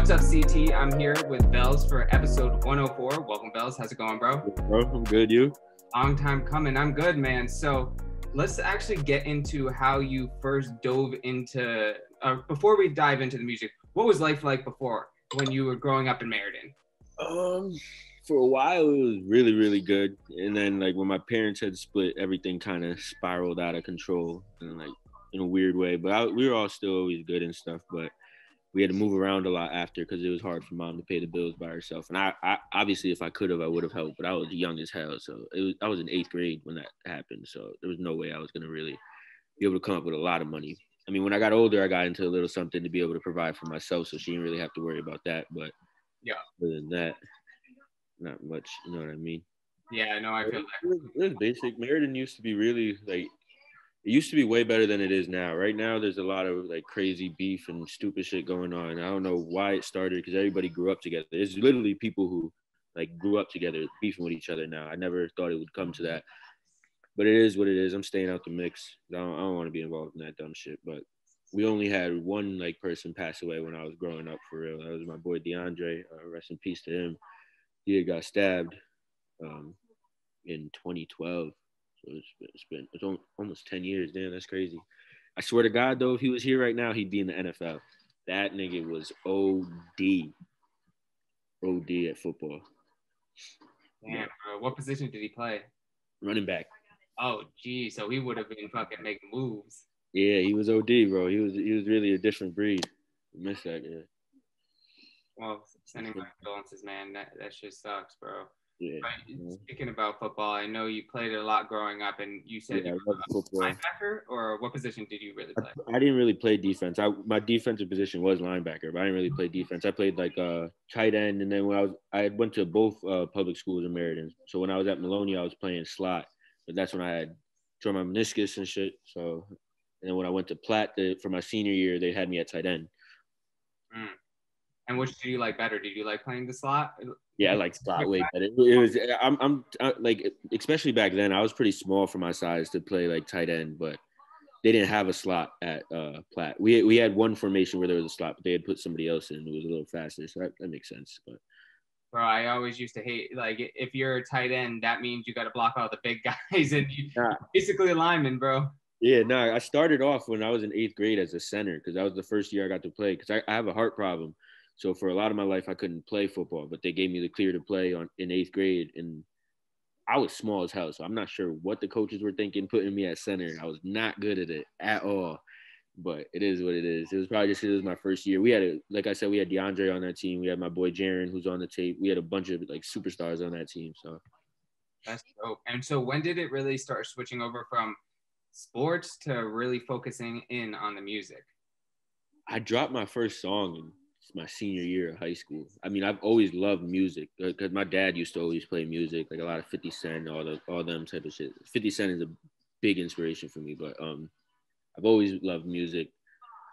What's up, CT? I'm here with Vellz for episode 104. Welcome, Vellz. How's it going, bro? Bro, I'm good. You? Long time coming. I'm good, man. So let's actually get into how you first dove into, before we dive into the music, what was life like before when you were growing up in Meriden? For a while, it was really, really good. And then, like, when my parents had split, everything kind of spiraled out of control and, like, in a weird way. But we were all still always good and stuff. But we had to move around a lot after because it was hard for mom to pay the bills by herself. And I obviously, if I could have, I would have helped. But I was young as hell. So I was in 8th grade when that happened. So there was no way I was going to really be able to come up with a lot of money. I mean, when I got older, I got into a little something to be able to provide for myself. So she didn't really have to worry about that. But yeah, other than that, not much. You know what I mean? Yeah, no, I feel like it was basic. Meriden used to be really like, it used to be way better than it is now. Right now, there's a lot of like crazy beef and stupid shit going on. I don't know why it started because everybody grew up together. It's literally people who like grew up together beefing with each other now. I never thought it would come to that, but it is what it is. I'm staying out the mix. I don't want to be involved in that dumb shit. But we only had one like person pass away when I was growing up for real. That was my boy DeAndre. Rest in peace to him. He had got stabbed in 2012. So it's almost 10 years. Damn, that's crazy. I swear to God, though, if he was here right now, he'd be in the NFL. That nigga was OD at football. Damn, bro. What position did he play? Running back. Oh, gee. So he would have been fucking making moves. Yeah, he was OD, bro. He was really a different breed. I miss that guy. Well, sending my condolences, man. That shit sucks, bro. Yeah. Speaking about football, I know you played it a lot growing up, and you said you were a linebacker, or what position did you really play? I didn't really play defense. My defensive position was linebacker, but I didn't really play defense. I played like tight end, and then when I went to both public schools in Meriden. So when I was at Maloney, I was playing slot, but that's when I had torn my meniscus and shit. So, and then when I went to Platt for my senior year, they had me at tight end. And which do you like better? Did you like playing the slot? Yeah, I like slot way better. It was I'm like, especially back then, I was pretty small for my size to play like tight end, but they didn't have a slot at Platt. We had one formation where there was a slot, but they had put somebody else in who was a little faster, so that makes sense. But bro, I always used to hate, like, if you're a tight end, that means you got to block all the big guys, and basically a lineman, bro. Yeah, no, I started off when I was in 8th grade as a center because that was the first year I got to play because I have a heart problem. So for a lot of my life, I couldn't play football, but they gave me the clear to play in 8th grade, and I was small as hell. So I'm not sure what the coaches were thinking putting me at center. I was not good at it at all, but it is what it is. It was probably just, it was my first year. We had, like I said, we had DeAndre on that team. We had my boy Jaron, who's on the tape. We had a bunch of like superstars on that team. So that's dope. And so when did it really start switching over from sports to really focusing in on the music? I dropped my first song in my senior year of high school. I mean, I've always loved music because my dad used to always play music, like a lot of 50 Cent, all them type of shit. 50 Cent is a big inspiration for me, but I've always loved music.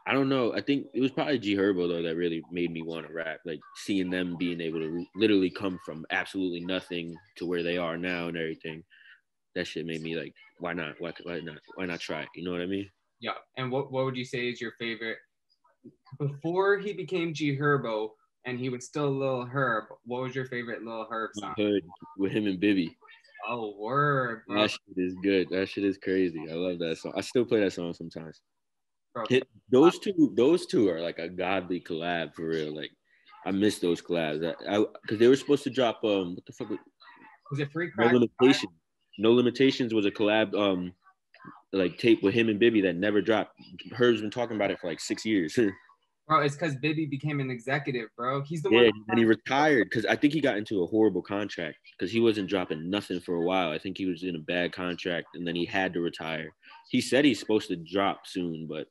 I don't know. I think it was probably G Herbo though that really made me want to rap. Like seeing them being able to literally come from absolutely nothing to where they are now and everything. That shit made me like, why not? Why not? Why not try it? You know what I mean? Yeah. And what would you say is your favorite? Before he became G Herbo and he was still Lil Herb, what was your favorite Lil Herb song? Hood with him and Bibby. Oh, word, bro. That shit is good. That shit is crazy. I love that song. I still play that song sometimes. Bro, those two are like a godly collab for real. Like, I miss those collabs. Because they were supposed to drop what the fuck was it Free Crack? No Limitations. No Limitations was a collab like tape with him and Bibby that never dropped. Herb's been talking about it for like 6 years. Bro, it's because Bibby became an executive, bro. He's the one. Yeah, and he retired because I think he got into a horrible contract because he wasn't dropping nothing for a while. I think he was in a bad contract and then he had to retire. He said he's supposed to drop soon, but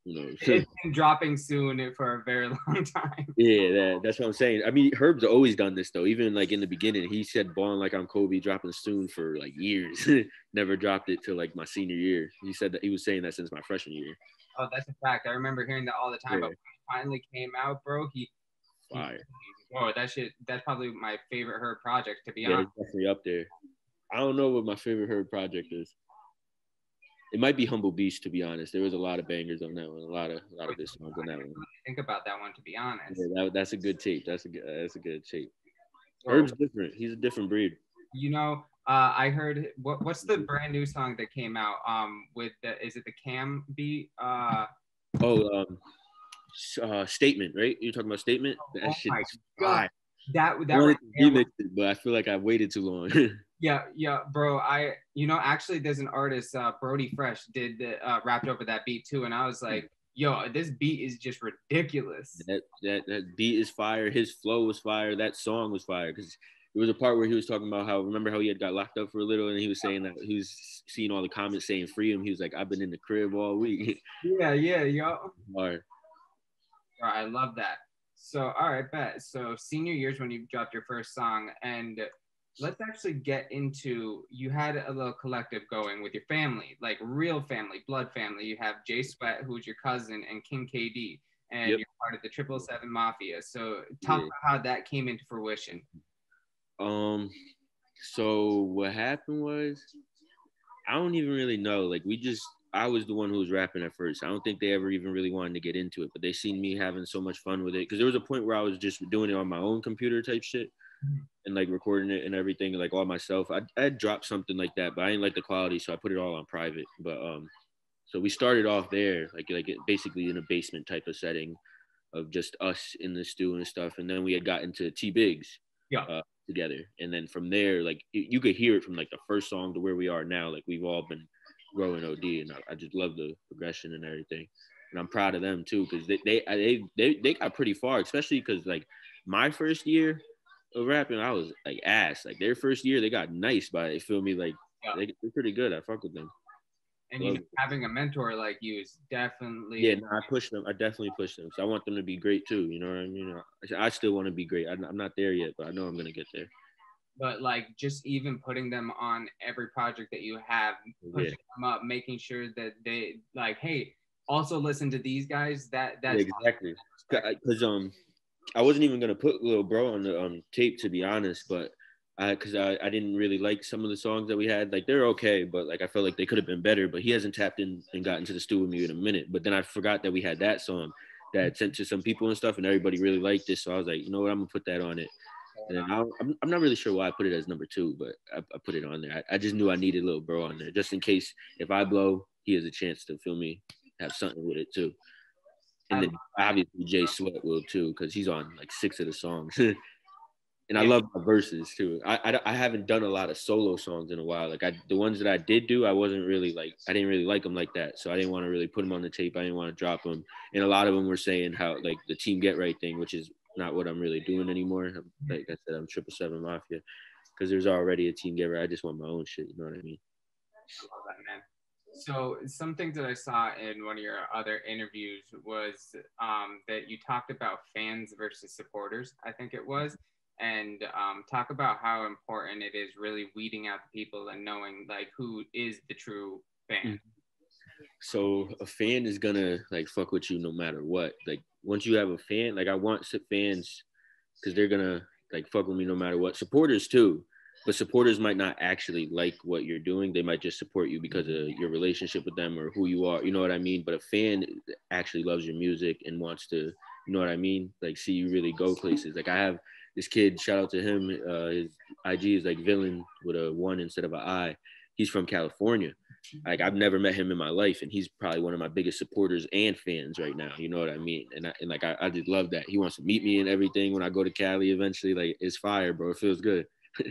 you know, it's been dropping soon for a very long time. Yeah, that's what I'm saying. I mean, Herb's always done this though. Even like in the beginning, he said "Ballin' Like I'm Kobe," dropping soon for like years. Never dropped it till like my senior year. He said that he was saying that since my freshman year. Oh, that's a fact. I remember hearing that all the time. Yeah. But when he finally came out, bro, fire. That's probably my favorite Herb project, to be honest. It's definitely up there. I don't know what my favorite Herb project is. It might be Humble Beast, to be honest. There was a lot of bangers on that one. A lot of good songs on that one. Think about that one, to be honest. Yeah, that's a good tape. That's a good tape. Whoa. Herb's different. He's a different breed. You know, I heard what's the brand new song that came out with is it the Cam beat? Statement, right? You're talking about Statement? That shit is fire. That I wanted to remix it, but I feel like I waited too long. Yeah, bro. Actually, there's an artist, Brody Fresh, did rapped over that beat too, and I was like, yo, this beat is just ridiculous. That beat is fire. His flow was fire. That song was fire because there was a part where he was talking about remember how he had got locked up for a little, and he was saying that he was seeing all the comments saying free him. He was like, I've been in the crib all week. Yeah, yo. Hard. I love that. So, all right, bet. So, senior year's when you dropped your first song, and let's actually get into, you had a little collective going with your family, like real family, blood family. You have Jay Sweat, who's your cousin, and King KD, and you're part of the 777 Mafia. So, talk about how that came into fruition. So what happened was, I don't even really know. Like I was the one who was rapping at first. I don't think they ever even really wanted to get into it, but they seen me having so much fun with it. Because there was a point where I was just doing it on my own computer type shit and like recording it and everything, like all myself. I dropped something like that, but I didn't like the quality, so I put it all on private. But so we started off there, like basically in a basement type of setting of just us in the stew and stuff. And then we had gotten to T Biggs. Together, and then from there, like you could hear it from like the first song to where we are now. Like we've all been growing OD, and I just love the progression and everything. And I'm proud of them too, because they got pretty far, especially because like my first year of rapping, I was like ass. Like their first year, they got nice by it. You feel me? Like they're pretty good. I fuck with them. And having a mentor like you is definitely I push them. I definitely push them. So I want them to be great too. You know what I mean? I still want to be great. I'm not there yet, but I know I'm gonna get there. But like just even putting them on every project that you have, pushing them up, making sure that they like, hey, also listen to these guys. That's exactly. Because I wasn't even gonna put Lil Bro on the tape, to be honest, but because I didn't really like some of the songs that we had. Like they're okay, but like I felt like they could have been better. But he hasn't tapped in and gotten to the stew with me in a minute. But then I forgot that we had that song that I sent to some people and stuff, and everybody really liked it. So I was like, you know what, I'm gonna put that on it. And then I'm not really sure why I put it as number 2, but I put it on there. I just knew I needed Lil Bro on there, just in case if I blow, he has a chance to feel me have something with it too. And then obviously Jay Sweat will too, because he's on like 6 of the songs. And I love my verses too. I haven't done a lot of solo songs in a while. Like the ones that I did do, I didn't really like them like that. So I didn't want to really put them on the tape. I didn't want to drop them. And a lot of them were saying how like the Team Get Right thing, which is not what I'm really doing anymore. Like I said, I'm 777 Mafia because there's already a Team Get Right. I just want my own shit. You know what I mean? I love that, man. So some things that I saw in one of your other interviews was that you talked about fans versus supporters, I think it was. And talk about how important it is really weeding out the people and knowing like who is the true fan. So a fan is gonna like fuck with you no matter what. Like once you have a fan, like I want fans because they're gonna like fuck with me no matter what. Supporters too, but supporters might not actually like what you're doing. They might just support you because of your relationship with them or who you are. You know what I mean? But a fan actually loves your music and wants to, you know what I mean? Like see you really go places. Like I have this kid, shout out to him. His IG is like Villain with a 1 instead of an I. He's from California. Like I've never met him in my life, and he's probably one of my biggest supporters and fans right now. You know what I mean? And I just love that. He wants to meet me and everything when I go to Cali eventually. Like it's fire, bro. It feels good. Bro,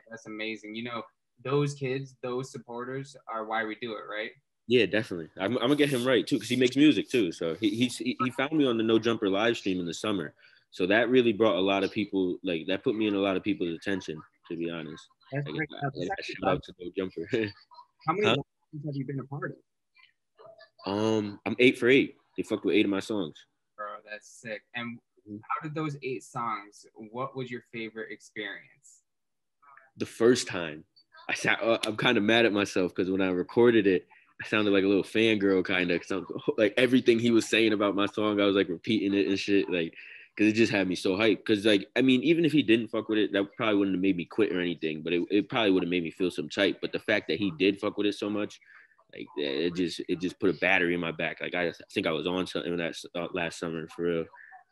that's amazing. You know, those kids, those supporters are why we do it, right? Yeah, definitely. I'm gonna get him right too, because he makes music too. So he found me on the No Jumper live stream in the summer. So that really brought a lot of people, like that put me in a lot of people's attention, to be honest. That's like, great. Shout out to No Jumper. How many have you been a part of? I'm 8 for 8. They fucked with 8 of my songs. Bro, that's sick. And how did those 8 songs, what was your favorite experience? The first time. I'm kind of mad at myself because when I recorded it, I sounded like a little fangirl kind of. Like everything he was saying about my song, I was like repeating it and shit. Like, because it just had me so hyped. Because, like, I mean, even if he didn't fuck with it, that probably wouldn't have made me quit or anything. But it probably would have made me feel some type. But the fact that he did fuck with it so much, Like it just put a battery in my back. Like I think I was on something that last summer for real.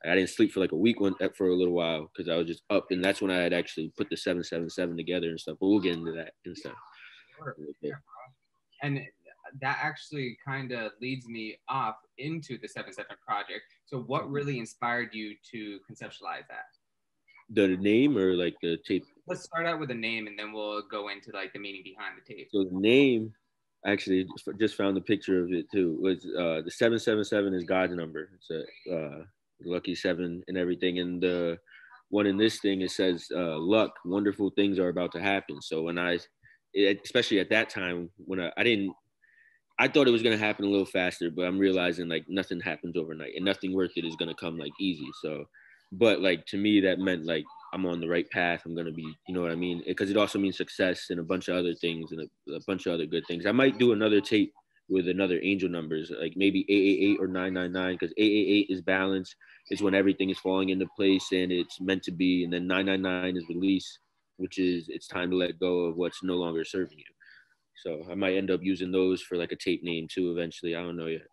I didn't sleep for like a week for a little while because I was just up, and that's when I had actually put the 777 together and stuff. But we'll get into that and stuff. Yeah, and that actually kind of leads me off into the 7/7 project. So what really inspired you to conceptualize that? The name or like the tape? Let's start out with the name and then we'll go into like the meaning behind the tape. So the name, actually just found the picture of it too, was the 777 is God's number. It's a lucky seven and everything. And the one in this thing, it says luck, wonderful things are about to happen. So when especially at that time when I thought it was going to happen a little faster, but I'm realizing like nothing happens overnight and nothing worth it is going to come like easy. So, but like to me, that meant like I'm on the right path. I'm going to be, you know what I mean? Because it also means success and a bunch of other things and a bunch of other good things. I might do another tape with another angel numbers, like maybe 888 or 999, because 888 is balance. It's when everything is falling into place and it's meant to be. And then 999 is release, which is it's time to let go of what's no longer serving you. So I might end up using those for like a tape name too eventually. I don't know yet.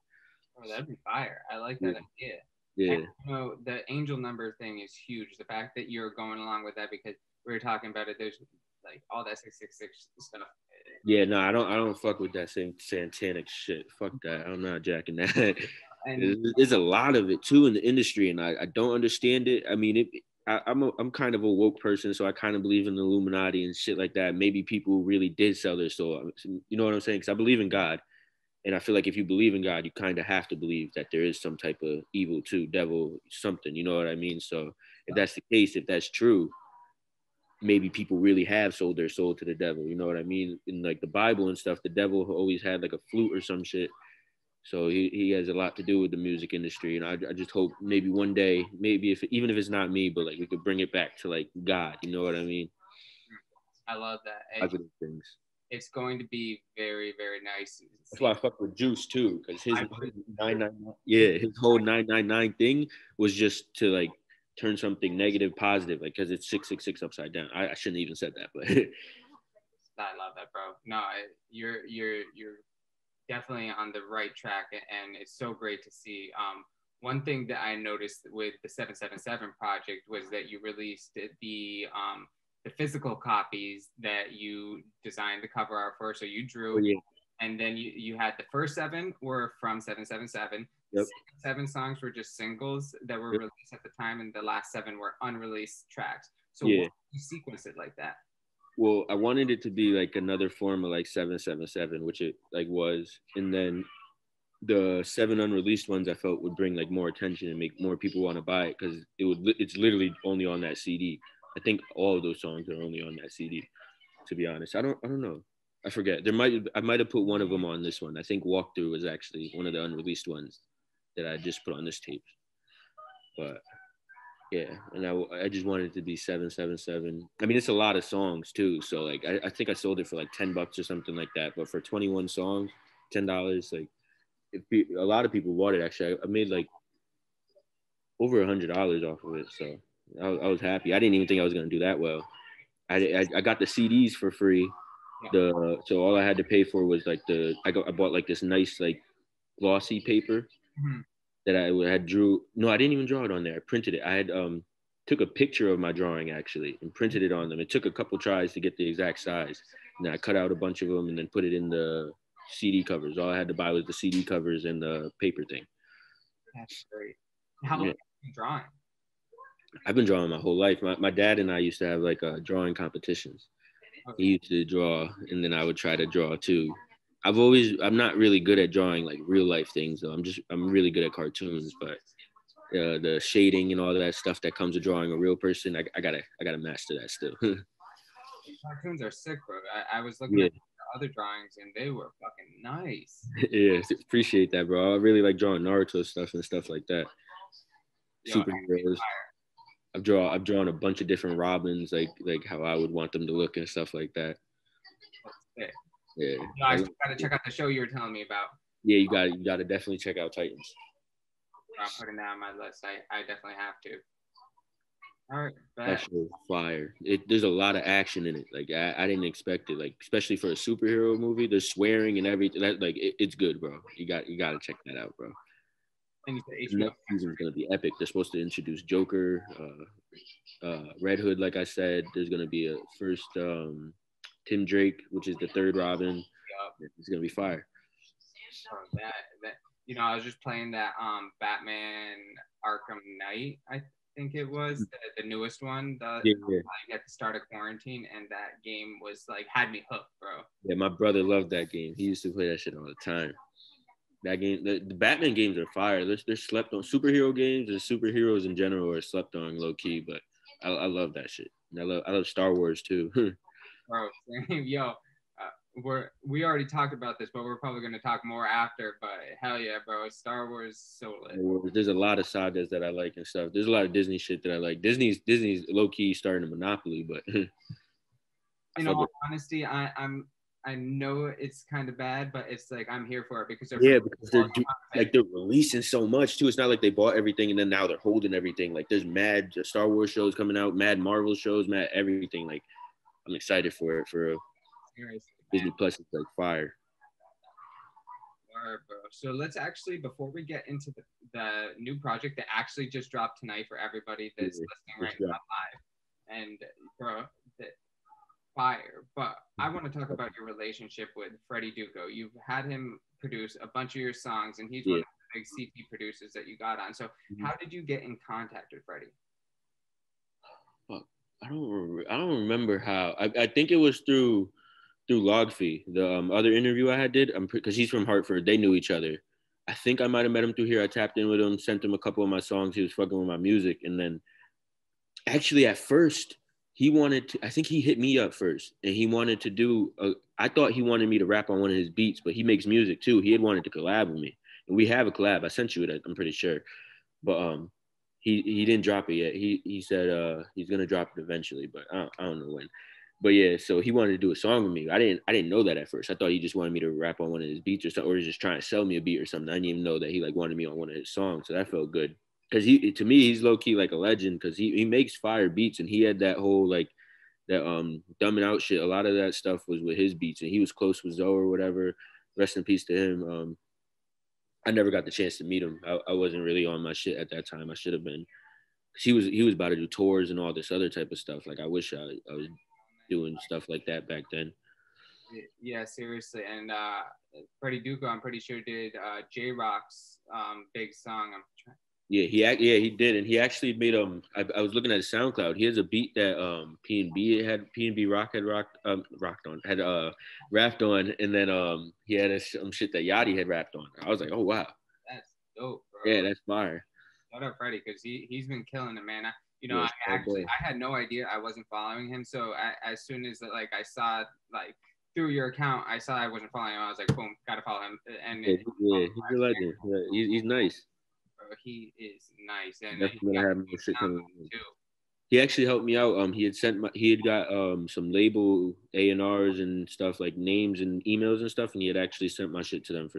Oh, that'd be fire. I like that idea. Yeah. And, you know, the angel number thing is huge. The fact that you're going along with that because we were talking about it. There's like all that 666 stuff. Yeah, no, I don't fuck with that same satanic shit. Fuck that. I'm not jacking that. And there's a lot of it too in the industry, and I don't understand it. I mean, I'm kind of a woke person, so I kind of believe in the Illuminati and shit like that. Maybe people really did sell their soul. You know what I'm saying? Because I believe in God, and I feel like if you believe in God, you kind of have to believe that there is some type of evil too, devil, something. You know what I mean? So if that's the case, if that's true, maybe people really have sold their soul to the devil. You know what I mean? In like the Bible and stuff, the devil always had like a flute or some shit. So he has a lot to do with the music industry. And I just hope maybe one day, maybe even if it's not me, but like we could bring it back to like God. You know what I mean? I love that. Things. It's going to be very, very nice. That's why I fuck with Juice too, because his 999, his whole 999 thing was just to like turn something negative positive, like because it's 666 upside down. I shouldn't even said that, but I love that, bro. No, you're definitely on the right track, and it's so great to see. One thing that I noticed with the 777 project was that you released the physical copies that you designed the cover art for. So you drew, and then you had the first 7 were from 777. Yep. 7 songs were just singles that were released at the time, and the last 7 were unreleased tracks. So why did you sequence it like that? Well, I wanted it to be like another form of like 777, which it like was, and then the 7 unreleased ones I felt would bring like more attention and make more people want to buy it because it's literally only on that CD. I think all of those songs are only on that CD. To be honest, I don't know. I forget. I might have put one of them on this one. I think Walkthrough was actually one of the unreleased ones that I just put on this tape. But yeah, and I just wanted it to be 777. I mean, it's a lot of songs too. So like, I think I sold it for like $10 or something like that. But for 21 songs, $10, like a lot of people bought it. Actually, I made like over $100 off of it. So I was happy. I didn't even think I was gonna do that well. I got the CDs for free. So all I had to pay for was like I bought like this nice like glossy paper. Mm-hmm. That I had drew. No, I didn't even draw it on there. I printed it. I had took a picture of my drawing actually and printed it on them. It took a couple tries to get the exact size. And then I cut out a bunch of them and then put it in the CD covers. All I had to buy was the CD covers and the paper thing. That's great. How long have you been drawing? I've been drawing my whole life. My dad and I used to have like drawing competitions. Okay. He used to draw and then I would try to draw too. I'm not really good at drawing like real life things though. I'm really good at cartoons, but the shading and all that stuff that comes with drawing a real person, I gotta master that still. Cartoons are sick, bro. I was looking at the other drawings and they were fucking nice. Yeah, appreciate that, bro. I really like drawing Naruto stuff and stuff like that. Superheroes. I've drawn a bunch of different Robins, like how I would want them to look and stuff like that. That's sick. Yeah. No, I still gotta check out the show you were telling me about. Yeah, you gotta definitely check out Titans. I'm putting that on my list. I definitely have to. All right, That bet. show is fire. There's a lot of action in it. Like I didn't expect it. Like especially for a superhero movie, there's swearing and everything. That like it's good, bro. You got to check that out, bro. And you said The HBO next Max, season is right? gonna be epic. They're supposed to introduce Joker, Red Hood, like I said. There's gonna be a first Tim Drake, which is the third Robin. Yup. It's gonna be fire. Bro, that I was just playing that Batman Arkham Knight, I think it was the newest one. Yeah, yeah, At the start of quarantine, and that game was like had me hooked, bro. yeah. My brother loved that game. He used to play that shit all the time. That game, the Batman games are fire. They're slept on. Superhero games and superheroes in general are slept on low key, but I love that shit. And I love Star Wars too. Bro, yo, we already talked about this, but we're probably gonna talk more after. But hell yeah, bro, Star Wars so lit. There's a lot of sagas that I like and stuff. There's a lot of Disney shit that I like. Disney's low key starting a monopoly, but I In fuck all with. honesty, I know it's kind of bad, but it's like I'm here for it because they're Yeah, because all the like they're releasing so much too. It's not like they bought everything and then now they're holding everything. Like there's mad Star Wars shows coming out, mad Marvel shows, mad everything. Like I'm excited for it. For seriously, man. Disney Plus, it's like fire. All right, bro. So let's actually, before we get into the new project that actually just dropped tonight for everybody Yeah, that's listening right it's now live, and bro, the fire. But I want to talk about your relationship with Freddie Duco. You've had him produce a bunch of your songs, and he's one yeah. of the big CT producers that you got on. So Mhm. how did you get in contact with Freddie? Fuck. I don't remember how. I think it was through Logfee, the other interview I had did. Because he's from Hartford. They knew each other. I think I might have met him through here. I tapped in with him, sent him a couple of my songs. He was fucking with my music, and then actually at first he wanted to. I think he hit me up first, and he wanted to do. I thought he wanted me to rap on one of his beats, but he makes music too. He had wanted to collab with me, and we have a collab. I sent you it. I'm pretty sure, but he didn't drop it yet. He said he's gonna drop it eventually, but I don't know when. But yeah, so he wanted to do a song with me. I didn't know that at first. I thought he just wanted me to rap on one of his beats or something, or just trying to sell me a beat or something. I didn't even know that he like wanted me on one of his songs. So that felt good. Cause he to me he's low key like a legend because he makes fire beats and he had that whole like that dumbing out shit. A lot of that stuff was with his beats and he was close with Zoe or whatever. Rest in peace to him. I never got the chance to meet him. I wasn't really on my shit at that time. I should have been. Cause he was about to do tours and all this other type of stuff. Like I wish I was doing stuff like that back then. Yeah, seriously. And Freddie Duco, I'm pretty sure did J Rock's big song. Yeah, he did, and he actually made I was looking at his SoundCloud. He has a beat that P&B Rock had rocked on had rapped on, and then he had some shit that Yachty had rapped on. I was like, oh wow, That's dope, yeah, bro. that's fire. Shout out Freddie because he's been killing it, man. Yeah, I had no idea I wasn't following him. So as soon as like I saw like through your account, I saw I wasn't following him. I was like, boom, gotta follow him. And yeah, he's a legend. Yeah, he's nice. bro, he is nice, and he Definitely got gonna have more shit sound coming. too. He actually helped me out. He had got some label A&Rs and stuff like names and emails and stuff, and he had actually sent my shit to them for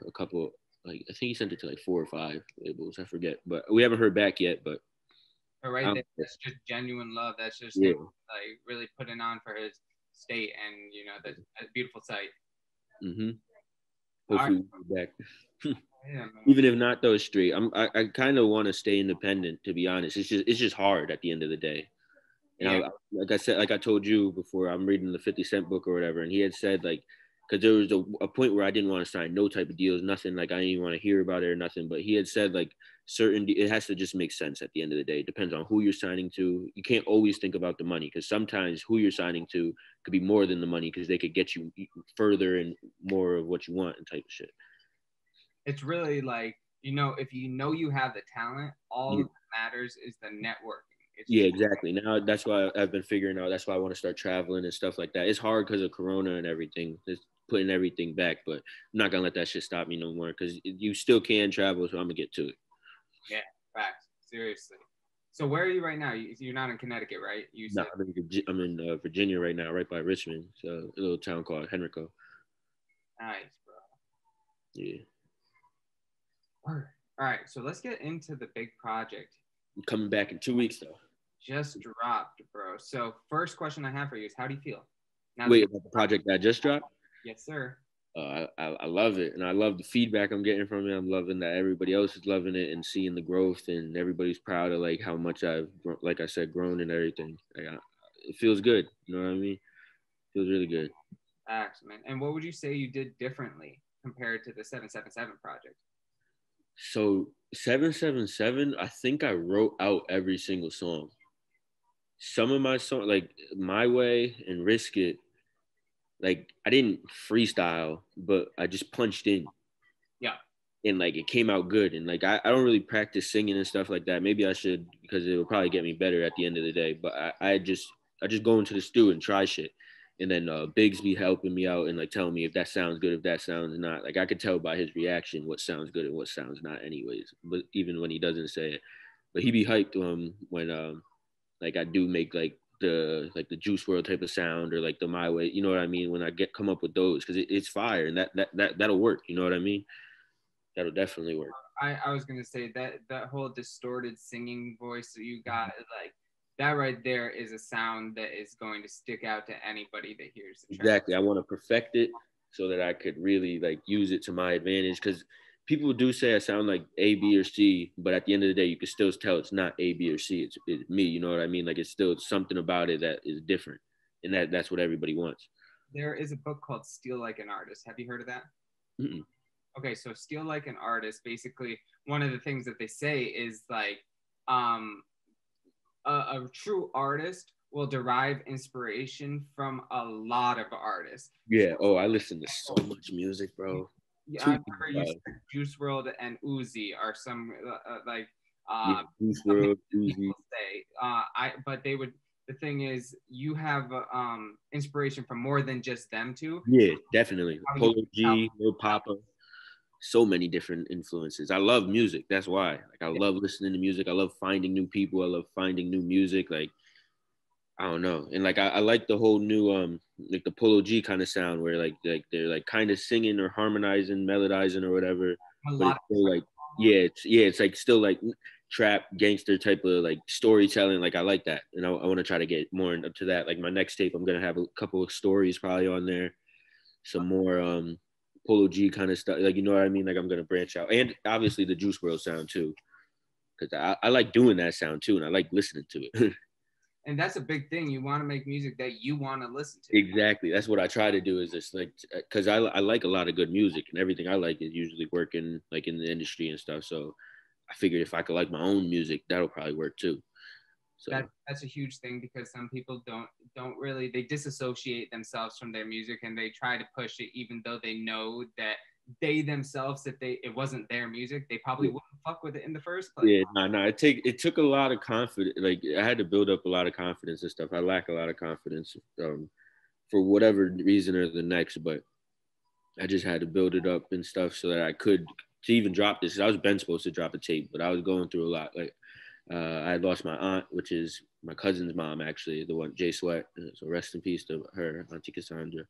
a couple, like I think he sent it to like 4 or 5 labels. I forget, but we haven't heard back yet. But But right there, that's just genuine love. That's just yeah, him like really putting on for his state, and that's a beautiful sight. mm-hmm. All right, Hopefully we'll be back. yeah, man. Even if not those straight, I kind of want to stay independent. To be honest, it's just hard at the end of the day. And Yeah, like I said, like I told you before, I'm reading the 50 Cent book or whatever, and he had said like, because there was a point where I didn't want to sign no type of deals, nothing. Like I didn't even want to hear about it or nothing. But he had said like it has to just make sense at the end of the day. It depends on who you're signing to. You can't always think about the money because sometimes who you're signing to could be more than the money because they could get you further and more of what you want and type of shit. it's really like if you have the talent, all Yeah. that matters is the networking. It's Yeah, just exactly. Now that's why I've been figuring out. That's why I want to start traveling and stuff like that. It's hard because of Corona and everything. It's putting everything back, but I'm not gonna let that shit stop me no more because you still can travel. So I'm gonna get to it. yeah, facts. Seriously. So where are you right now? You're not in Connecticut, right? You No, said I'm in Virginia right now, right by Richmond. So a little town called Henrico. nice, bro. Yeah. Word. All right, so let's get into the big project. I'm coming back in 2 weeks though. Just dropped, bro. So first question I have for you is, how do you feel now that Wait, about the project that I just dropped? yes, sir. I love it, and I love the feedback I'm getting from it. I'm loving that everybody else is loving it and seeing the growth, and everybody's proud of like how much I've, like I said, grown and everything. It feels good. You know what I mean? It feels really good. Facts, man. And what would you say you did differently compared to the 777 project? So 777, I think I wrote out every single song. Some of my songs, like My Way and Risk It, like I didn't freestyle, but I just punched in. Yeah. And like it came out good. And like I don't really practice singing and stuff like that. Maybe I should, because it will probably get me better at the end of the day. But I just go into the studio and try shit. And then Biggs be helping me out and like telling me if that sounds good, if that sounds not. Like I could tell by his reaction what sounds good and what sounds not anyways. But even when he doesn't say it. But he be hyped when like I do make like the Juice World type of sound or like the My Way, you know what I mean? When I come up with those, because it's fire and that'll work, you know what I mean? That'll definitely work. I was gonna say that whole distorted singing voice that you got, like that right there is a sound that is going to stick out to anybody that hears the track. Exactly. I want to perfect it so that I could really like use it to my advantage. Because people do say I sound like A, B, or C, but at the end of the day, you can still tell it's not A, B, or C. It's me. You know what I mean? Like it's still something about it that is different, and that's what everybody wants. There is a book called Steal Like an Artist. Have you heard of that? Mm-mm. Okay, so Steal Like an Artist, basically one of the things that they say is like um a true artist will derive inspiration from a lot of artists. Yeah. Oh, I listen to so much music, bro. Yeah, I remember you said Juice World and Uzi are some like Juice some WRLD, people Uzi. say but they would, the thing is you have inspiration from more than just them two. Yeah, definitely. How you, Polo G, Lil Papa. So many different influences. I love music. That's why. Like I love listening to music. I love finding new people. I love finding new music. Like I don't know. And like I like the whole new like the Polo G kind of sound where like they're like kind of singing or harmonizing, melodizing or whatever. But it's still like it's like still like trap gangster type of like storytelling. Like I like that. And I want to try to get more into that. Like my next tape, I'm gonna have a couple of stories probably on there. Some more Polo G kind of stuff. Like, you know what I mean? Like, I'm going to branch out. And obviously the Juice World sound, too. Because I like doing that sound, too. And I like listening to it. and that's a big thing. You want to make music that you want to listen to. Exactly. That's what I try to do is just like, because I like a lot of good music. And everything I like is usually working, like, in the industry and stuff. So I figured if I could like my own music, that'll probably work, too. So That's a huge thing, because some people don't really, they disassociate themselves from their music and they try to push it even though they know that they themselves, if it wasn't their music, they probably wouldn't fuck with it in the first place. yeah, no. It took a lot of confidence. Like I had to build up a lot of confidence and stuff. I lack a lot of confidence for whatever reason or the next, but I just had to build it up and stuff so that I could to even drop this. I was been supposed to drop a tape, but I was going through a lot. Like I had lost my aunt, which is my cousin's mom, actually, the one Jay Sweat. So rest in peace to her, Auntie Cassandra.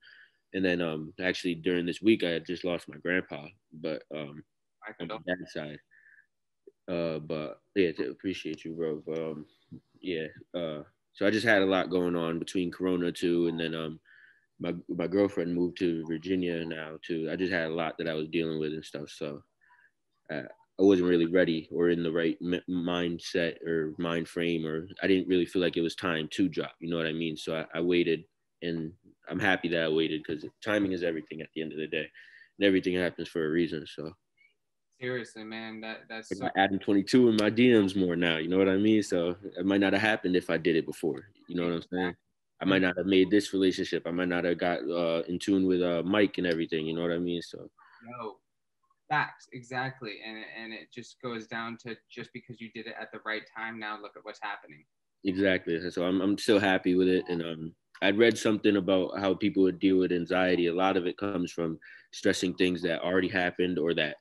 And then actually during this week, I had just lost my grandpa, but on my dad's side. But yeah, appreciate you, bro. But, yeah. So I just had a lot going on between Corona too, and then my girlfriend moved to Virginia now too. I just had a lot that I was dealing with and stuff. So I wasn't really ready or in the right mindset or mind frame, or I didn't really feel like it was time to drop. You know what I mean? So I waited, and I'm happy that I waited because timing is everything at the end of the day, and everything happens for a reason. So Seriously, man, that's I got adding 22 in my DMs more now. You know what I mean? So it might not have happened if I did it before. You know what I'm saying? I might not have made this relationship. I might not have got in tune with Mike and everything. You know what I mean? So no. Facts, exactly. And it just goes down to, just because you did it at the right time, now look at what's happening. exactly. So I'm still happy with it. And I'd read something about how people would deal with anxiety. A lot of it comes from stressing things that already happened or that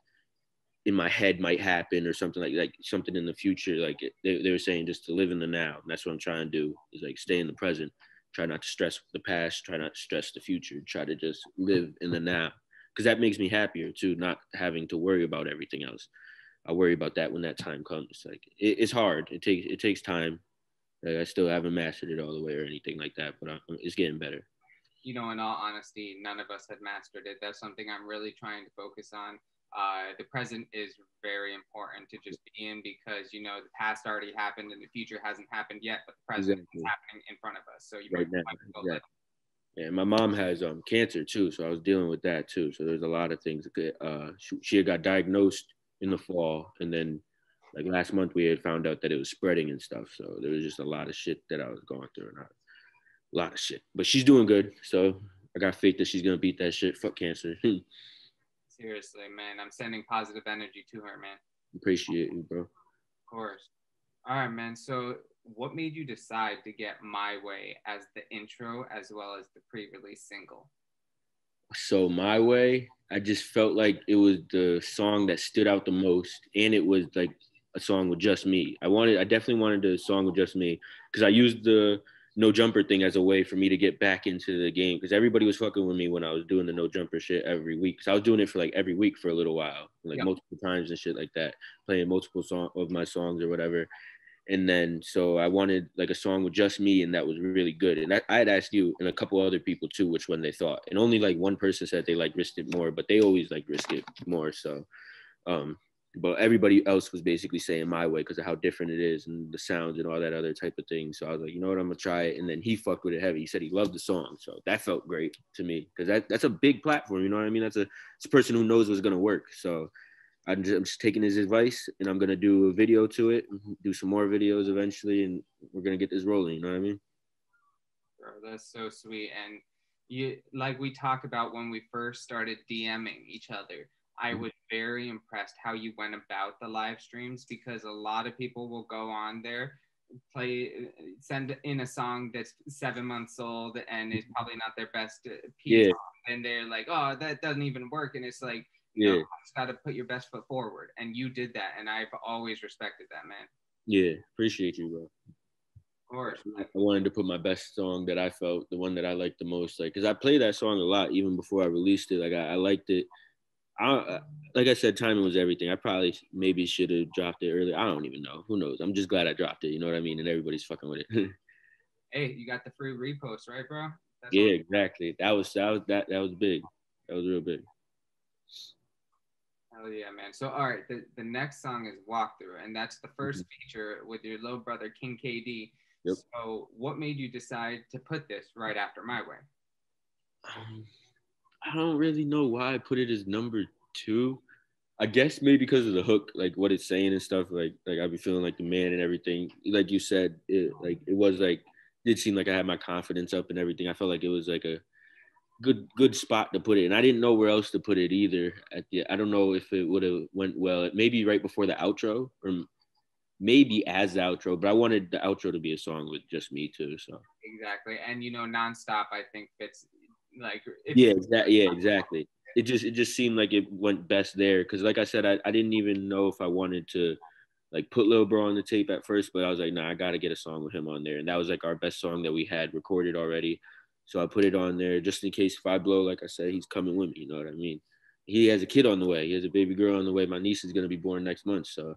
in my head might happen or something like something in the future. Like they were saying just to live in the now. And that's what I'm trying to do is like stay in the present, try not to stress the past, try not to stress the future, try to just live in the now. Because that makes me happier too, not having to worry about everything else. I'll worry about that when that time comes. Like it's hard. It takes time. Like, I still haven't mastered it all the way or anything like that, but it's getting better. You know, in all honesty, none of us have mastered it. That's something I'm really trying to focus on. The present is very important to just be in because, you know, the past already happened and the future hasn't happened yet, but the present is happening in front of us. So you Right now. Exactly. Yeah, my mom has cancer too, so I was dealing with that too. So there's a lot of things. She had got diagnosed in the fall, and then like last month we had found out that it was spreading and stuff. So there was just a lot of shit that I was going through, and a lot of shit. But she's doing good, so I got faith that she's gonna beat that shit. Fuck cancer. Seriously, man, I'm sending positive energy to her, man. Appreciate you, bro. Of course. All right, man. So what made you decide to get My Way as the intro as well as the pre-release single? So My Way, I just felt like it was the song that stood out the most, and it was like a song with just me. I definitely wanted a song with just me because I used the no jumper thing as a way for me to get back into the game because everybody was fucking with me when I was doing the no jumper shit every week. Because I was doing it for like every week for a little while, like multiple times and shit like that, playing multiple of my songs or whatever. And then so I wanted like a song with just me, and that was really good. And I had asked you and a couple other people too which one they thought, and only like one person said they like Risked It more, but they always like Risked It more. So but everybody else was basically saying My Way because of how different it is and the sounds and all that other type of thing. So I was like, you know what, I'm gonna try it. And then he fucked with it heavy. He said he loved the song, so that felt great to me because that's a big platform, you know what I mean? It's a person who knows what's gonna work. So I'm just taking his advice, and I'm gonna do a video to it, do some more videos eventually, and we're gonna get this rolling. You know what I mean? Bro, that's so sweet. And you, like we talked about when we first started DMing each other, I was very impressed how you went about the live streams because a lot of people will go on there, send in a song that's 7 months old and is probably not their best piece, and they're like, oh, that doesn't even work. And it's like, you just got to put your best foot forward. And you did that. And I've always respected that, man. Yeah, appreciate you, bro. Of course. I wanted to put my best song that I felt, the one that I liked the most, like, because I played that song a lot even before I released it. Like, I liked it. Like I said, timing was everything. I probably maybe should have dropped it earlier. I don't even know. Who knows? I'm just glad I dropped it. You know what I mean? And everybody's fucking with it. Hey, you got the free repost, right, bro? That's exactly. That was big. That was real big. Hell yeah, man. So, all right, the next song is Walkthrough, and that's the first feature with your little brother, King KD. Yep. So, what made you decide to put this right after My Way? I don't really know why I put it as number 2. I guess maybe because of the hook, like what it's saying and stuff. Like I be feeling like the man and everything. Like you said, it did seem like I had my confidence up and everything. I felt like it was like a good spot to put it, and I didn't know where else to put it either. I don't know if it would have went well. Maybe right before the outro, or maybe as the outro. But I wanted the outro to be a song with just me too. So exactly, and you know, Nonstop, I think fits like exactly. It just seemed like it went best there because, like I said, I didn't even know if I wanted to like put Lil Bro on the tape at first, but I was like, nah, I gotta get a song with him on there, and that was like our best song that we had recorded already. So I put it on there just in case if I blow, like I said, he's coming with me. You know what I mean? He has a kid on the way. He has a baby girl on the way. My niece is gonna be born next month, so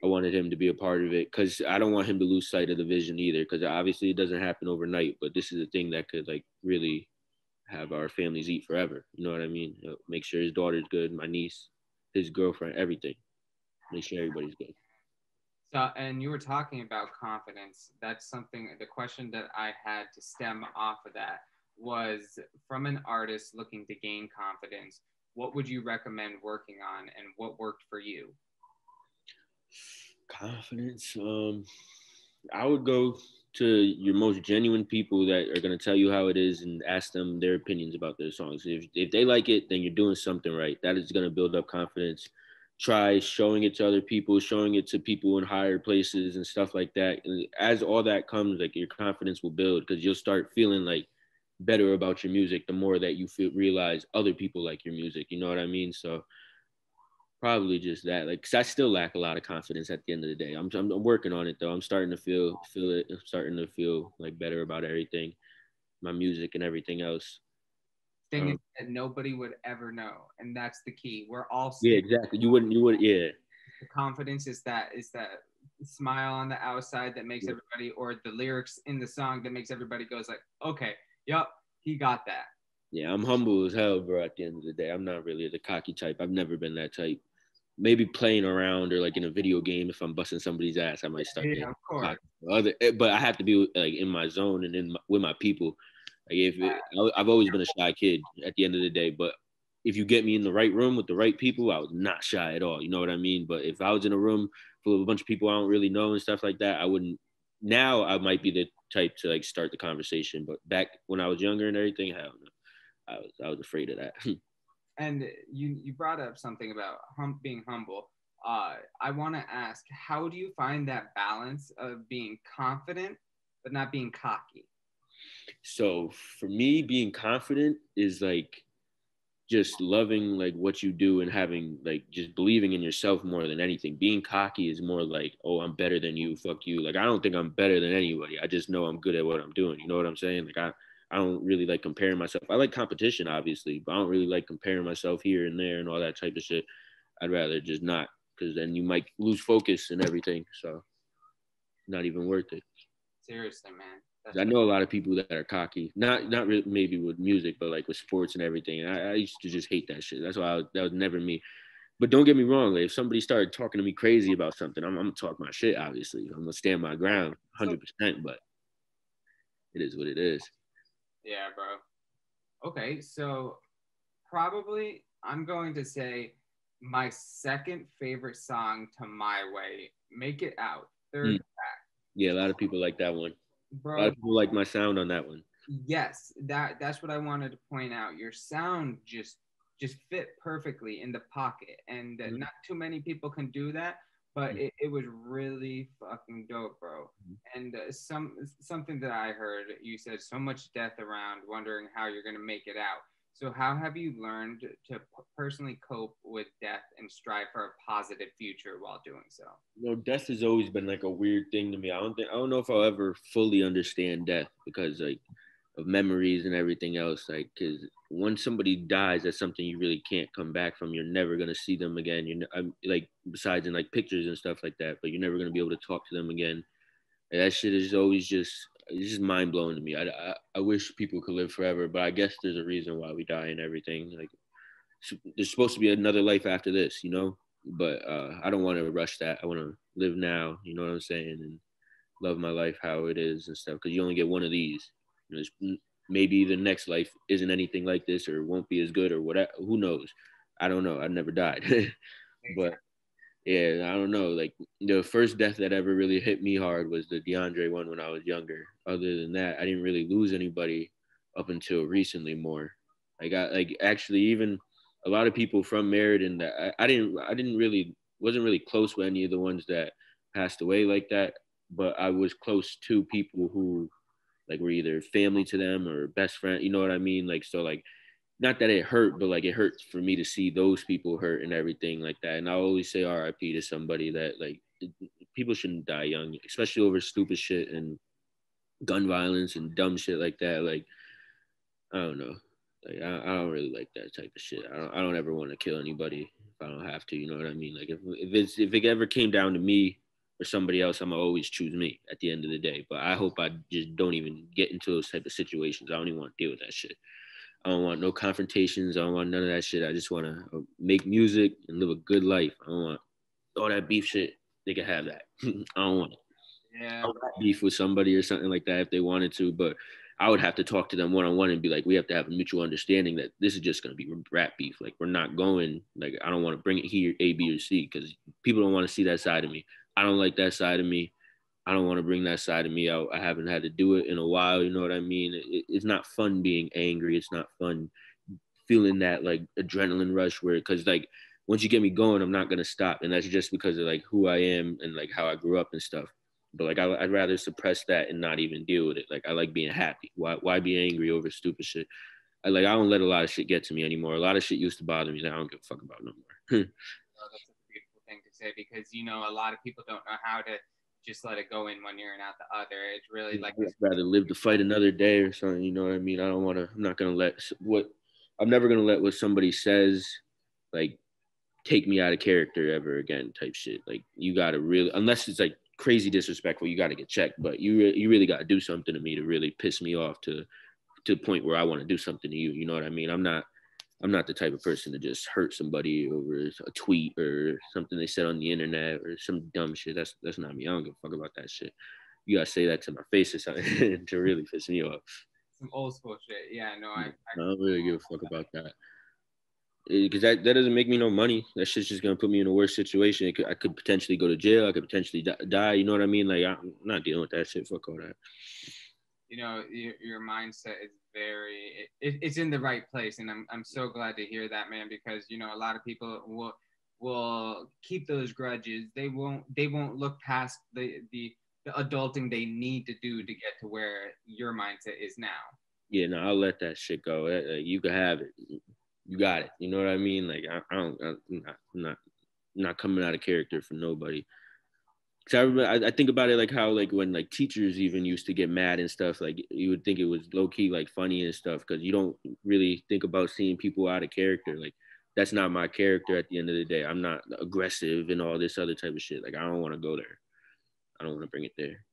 I wanted him to be a part of it because I don't want him to lose sight of the vision either. Because obviously it doesn't happen overnight, but this is a thing that could like really have our families eat forever. You know what I mean? Make sure his daughter's good, my niece, his girlfriend, everything. Make sure everybody's good. So, and you were talking about confidence. That's something, the question that I had to stem off of that was from an artist looking to gain confidence, what would you recommend working on and what worked for you? Confidence. I would go to your most genuine people that are going to tell you how it is and ask them their opinions about their songs. If they like it, then you're doing something right. That is going to build up confidence. Try showing it to other people, showing it to people in higher places and stuff like that. And as all that comes, like your confidence will build because you'll start feeling like better about your music the more that you realize other people like your music. You know what I mean? So probably just that, like, cause I still lack a lot of confidence at the end of the day. I'm working on it though. I'm starting to feel it. I'm starting to feel like better about everything, my music and everything else. Thing is that nobody would ever know, and that's the key. We're all exactly. You wouldn't. Yeah. the confidence is that smile on the outside that makes everybody, or the lyrics in the song that makes everybody goes like, okay, yep, he got that. Yeah, I'm humble as hell, bro. At the end of the day, I'm not really the cocky type. I've never been that type. Maybe playing around or like in a video game, if I'm busting somebody's ass, I might start getting of course. but I have to be like in my zone and with my people. Like I've always been a shy kid at the end of the day, but if you get me in the right room with the right people, I was not shy at all. You know what I mean? But if I was in a room full of a bunch of people I don't really know and stuff like that, I wouldn't. Now I might be the type to like start the conversation, but back when I was younger and everything, hell no. I was afraid of that. And you brought up something about being humble. I want to ask, how do you find that balance of being confident but not being cocky? So for me, being confident is like just loving like what you do and having like just believing in yourself more than anything. Being cocky is more like, oh, I'm better than you, fuck you. Like I don't think I'm better than anybody. I just know I'm good at what I'm doing. You know what I'm saying? Like I don't really like comparing myself. I like competition, obviously, but I don't really like comparing myself here and there and all that type of shit. I'd rather just not, because then you might lose focus and everything. So not even worth it. Seriously, man. I know a lot of people that are cocky, not really, maybe with music, but like with sports and everything. I used to just hate that shit. That's why that was never me. But don't get me wrong. Like if somebody started talking to me crazy about something, I'm gonna talk my shit. Obviously, I'm gonna stand my ground, 100%. But it is what it is. Yeah, bro. Okay, so probably I'm going to say my second favorite song to My Way, Make It Out, third track. Yeah, a lot of people like that one. Bro, a lot of people like my sound on that one. Yes, that's what I wanted to point out. Your sound just fit perfectly in the pocket, and not too many people can do that, but it was really fucking dope, bro. And something that I heard, you said so much death around, wondering how you're gonna make it out. So how have you learned to personally cope with death and strive for a positive future while doing so? You know, death has always been like a weird thing to me. I don't know if I'll ever fully understand death because like of memories and everything else. Like, because once somebody dies, that's something you really can't come back from. You're never gonna see them again. Like besides in like pictures and stuff like that, but you're never gonna be able to talk to them again. And that shit is always it's just mind blowing to me. I wish people could live forever, but I guess there's a reason why we die and everything. Like there's supposed to be another life after this, you know. But I don't want to rush that. I want to live now. You know what I'm saying? And love my life how it is and stuff. Because you only get one of these. You know, maybe the next life isn't anything like this or won't be as good or whatever. Who knows? I don't know. I never died. But yeah, I don't know. Like the first death that ever really hit me hard was the DeAndre one when I was younger. Other than that, I didn't really lose anybody up until recently more. Actually even a lot of people from Meriden that I didn't really wasn't really close with any of the ones that passed away like that, but I was close to people who like were either family to them or best friend, you know what I mean? Like so like not that it hurt, but like it hurts for me to see those people hurt and everything like that. And I always say RIP to somebody that like people shouldn't die young, especially over stupid shit and gun violence and dumb shit like that. Like I don't know. Like I don't really like that type of shit. I don't ever want to kill anybody if I don't have to. You know what I mean? Like if it ever came down to me or somebody else, I'm gonna always choose me at the end of the day. But I hope I just don't even get into those type of situations. I don't even want to deal with that shit. I don't want no confrontations. I don't want none of that shit. I just want to make music and live a good life. I don't want all that beef shit. They can have that. I don't want it. Yeah. I'll beef with somebody or something like that if they wanted to, but I would have to talk to them one-on-one and be like, we have to have a mutual understanding that this is just going to be rap beef. Like, we're not going, like, I don't want to bring it here, A, B, or C, because people don't want to see that side of me. I don't like that side of me. I don't want to bring that side of me out. I haven't had to do it in a while. You know what I mean? It's not fun being angry. It's not fun feeling that, like, adrenaline rush where, because, like, once you get me going, I'm not going to stop. And that's just because of, like, who I am and, like, how I grew up and stuff. But like I'd rather suppress that and not even deal with it. Like I like being happy. Why be angry over stupid shit? I don't let a lot of shit get to me anymore. A lot of shit used to bother me that I don't give a fuck about no more. That's a beautiful thing to say because you know a lot of people don't know how to just let it go in one ear and out the other. It's really like I'd rather live to fight another day or something. You know what I mean? I'm never gonna let what somebody says like take me out of character ever again type shit. Like you gotta really, unless it's like crazy disrespectful, you gotta get checked. But you really gotta do something to me to really piss me off to the point where I want to do something to you. You know what I mean? I'm not the type of person to just hurt somebody over a tweet or something they said on the internet or some dumb shit. That's not me. I don't give a fuck about that shit. You gotta say that to my face or something to really piss me off. Some old school shit. Yeah, no, I don't really give a fuck about that. Because that doesn't make me no money. That shit's just gonna put me in a worse situation. I could potentially go to jail. I could potentially die. You know what I mean? Like I'm not dealing with that shit. Fuck all that. You know, your mindset is it's in the right place, and I'm so glad to hear that, man. Because you know, a lot of people will keep those grudges. They won't look past the adulting they need to do to get to where your mindset is now. Yeah, no, I'll let that shit go. You can have it. You got it. You know what I mean? Like I'm not coming out of character for nobody. Cause I think about it like how like when like teachers even used to get mad and stuff. Like you would think it was low key like funny and stuff because you don't really think about seeing people out of character. Like that's not my character at the end of the day. I'm not aggressive and all this other type of shit. Like I don't want to go there. I don't want to bring it there.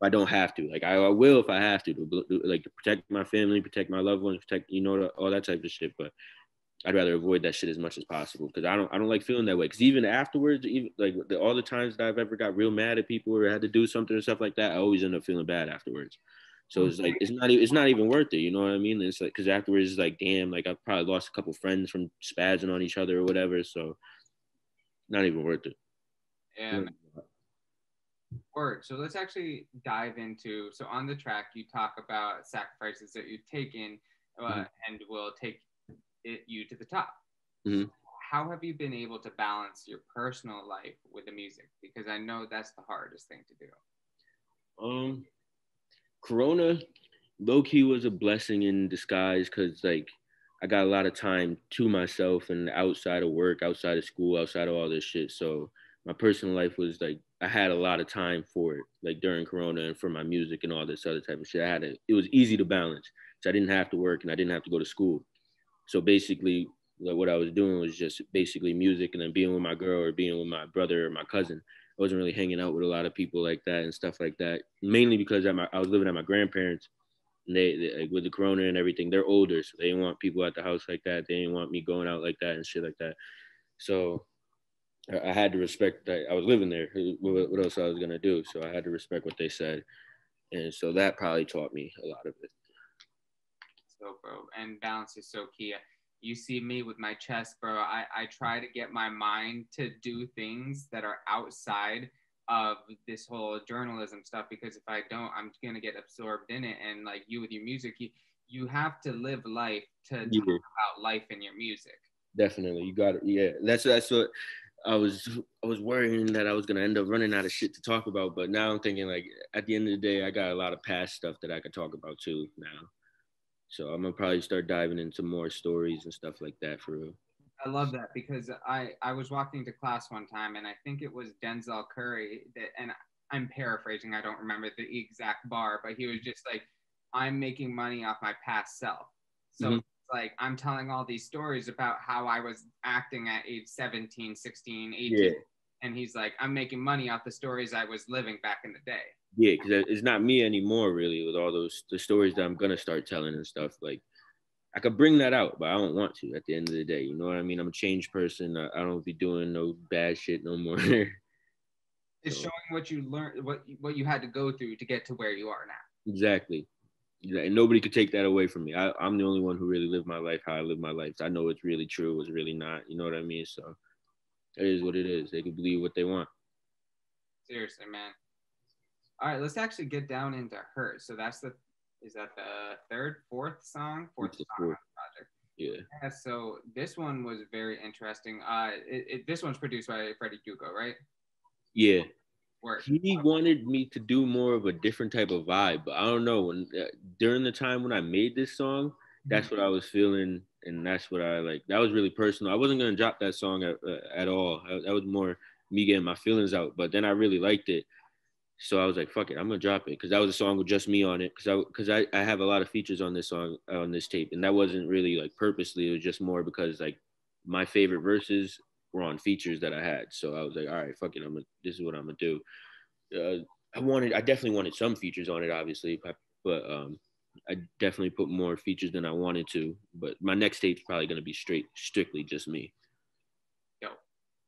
I don't have to. Like I will if I have to like to protect my family, protect my loved ones, protect all that type of shit. But I'd rather avoid that shit as much as possible because I don't like feeling that way. Because even afterwards, even like all the times that I've ever got real mad at people or had to do something or stuff like that, I always end up feeling bad afterwards. So it's like it's not even worth it. You know what I mean? It's like because afterwards it's like damn, like I've probably lost a couple friends from spazzing on each other or whatever. So not even worth it. Yeah. Word. So let's actually dive into. So on the track, you talk about sacrifices that you've taken, and will take you to the top. Mm-hmm. So how have you been able to balance your personal life with the music? Because I know that's the hardest thing to do. Corona low key was a blessing in disguise because like I got a lot of time to myself and outside of work, outside of school, outside of all this shit. So my personal life was like I had a lot of time for it, like during Corona and for my music and all this other type of shit. It was easy to balance. So I didn't have to work and I didn't have to go to school. So basically, like, what I was doing was just basically music and then being with my girl or being with my brother or my cousin. I wasn't really hanging out with a lot of people like that and stuff like that. Mainly because I was living at my grandparents, and they like, with the Corona and everything, they're older, so they didn't want people at the house like that. They didn't want me going out like that and shit like that. So I had to respect that I was living there. What else I was gonna do? So I had to respect what they said, and so that probably taught me a lot of it. So, bro, and balance is so key. You see me with my chest, bro. I try to get my mind to do things that are outside of this whole journalism stuff, because if I don't, I'm gonna get absorbed in it. And like you with your music, you have to live life to talk about life in your music. Definitely, you got it. Yeah, that's what I was worrying that I was gonna end up running out of shit to talk about. But now I'm thinking like at the end of the day, I got a lot of past stuff that I could talk about too now. So I'm gonna probably start diving into more stories and stuff like that for real. I love that because I was walking to class one time and I think it was Denzel Curry that, and I'm paraphrasing, I don't remember the exact bar, but he was just like, I'm making money off my past self. So it's like I'm telling all these stories about how I was acting at age 17, 16, 18. Yeah. And he's like, I'm making money off the stories I was living back in the day. Yeah, because it's not me anymore, really, with all the stories that I'm gonna start telling and stuff. Like, I could bring that out, but I don't want to. At the end of the day, you know what I mean? I'm a changed person. I don't be doing no bad shit no more. It's showing what you learned, what you had to go through to get to where you are now. Exactly. And nobody could take that away from me. I'm the only one who really lived my life how I live my life. So I know it's really true. It's really not. You know what I mean? So it is what it is. They can believe what they want. Seriously, man. All right, let's actually get down into Hurt. So is that the fourth song on the project? Yeah. So this one was very interesting. This one's produced by Freddie Duco, right? Yeah. He wanted me to do more of a different type of vibe, but I don't know. When during the time when I made this song, that's what I was feeling, and that's what I like. That was really personal. I wasn't gonna drop that song at all. That was more me getting my feelings out. But then I really liked it. So I was like, fuck it, I'm gonna drop it because that was a song with just me on it. Because I have a lot of features on this song on this tape, and that wasn't really like purposely. It was just more because like my favorite verses were on features that I had. So I was like, all right, fuck it, this is what I'm gonna do. I definitely wanted some features on it, obviously, but I definitely put more features than I wanted to. But my next tape's probably gonna be strictly just me. Yo.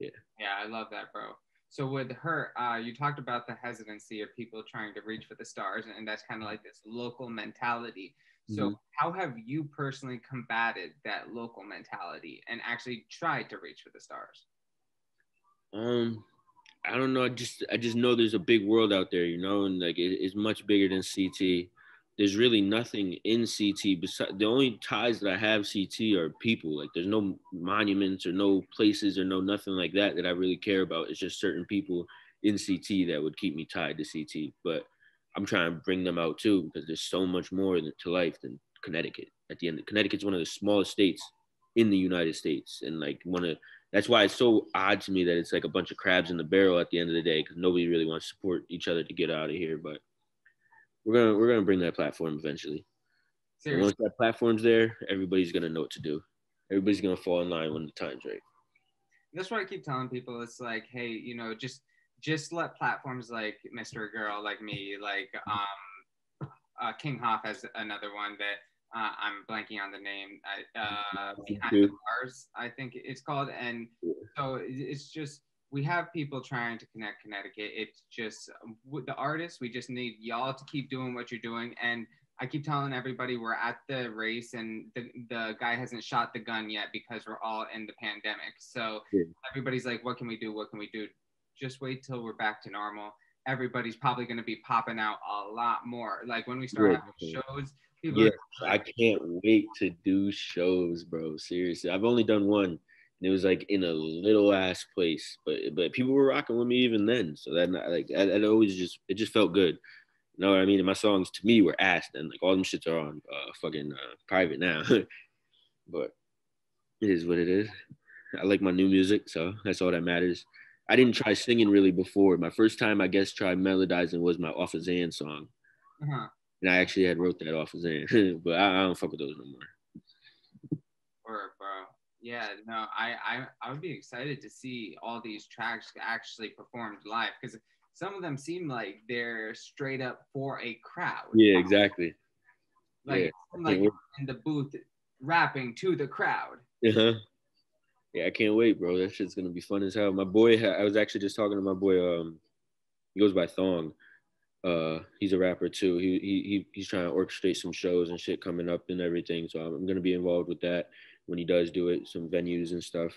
Yeah. Yeah, I love that, bro. So with her, you talked about the hesitancy of people trying to reach for the stars, and that's kind of like this local mentality. So how have you personally combated that local mentality and actually tried to reach for the stars? I don't know. I just know there's a big world out there, you know, and like it's much bigger than CT. There's really nothing in CT besides the only ties that I have CT are people. Like there's no monuments or no places or no nothing like that that I really care about. It's just certain people in CT that would keep me tied to CT. But I'm trying to bring them out too because there's so much more to life than Connecticut. At the end, Connecticut's one of the smallest states in the United States, and like that's why it's so odd to me that it's like a bunch of crabs in the barrel at the end of the day because nobody really wants to support each other to get out of here. But we're gonna bring that platform eventually. Seriously. And once that platform's there, everybody's gonna know what to do. Everybody's gonna fall in line when the time's right. That's what I keep telling people. It's like, hey, you know, just let platforms like Mr. Girl, like me, like King Hoff has another one that I'm blanking on the name. Behind the Bars, I think it's called. And so it's just, we have people trying to connect Connecticut. It's just the artists, we just need y'all to keep doing what you're doing. And I keep telling everybody we're at the race and the guy hasn't shot the gun yet because we're all in the pandemic. So everybody's like, what can we do? What can we do? Just wait till we're back to normal. Everybody's probably going to be popping out a lot more. Like when we start having shows, people I can't wait to do shows, bro. Seriously. I've only done one and it was like in a little ass place, but people were rocking with me even then. So that always just felt good. You know what I mean? And my songs to me were ass then. Like all them shits are on fucking private now. But it is what it is. I like my new music, so that's all that matters. I didn't try singing really before. My first time, I guess, tried melodizing was my Off of Zan song. And I actually had wrote that off of Zan, but I don't fuck with those no more. Or, bro. Yeah, no, I would be excited to see all these tracks actually performed live because some of them seem like they're straight up for a crowd. Yeah, exactly. Like in the booth rapping to the crowd. Uh-huh. Yeah, I can't wait, bro. That shit's gonna be fun as hell. My boy, I was actually just talking to my boy. He goes by Thong. He's a rapper too. He's trying to orchestrate some shows and shit coming up and everything. So I'm gonna be involved with that when he does do it, some venues and stuff,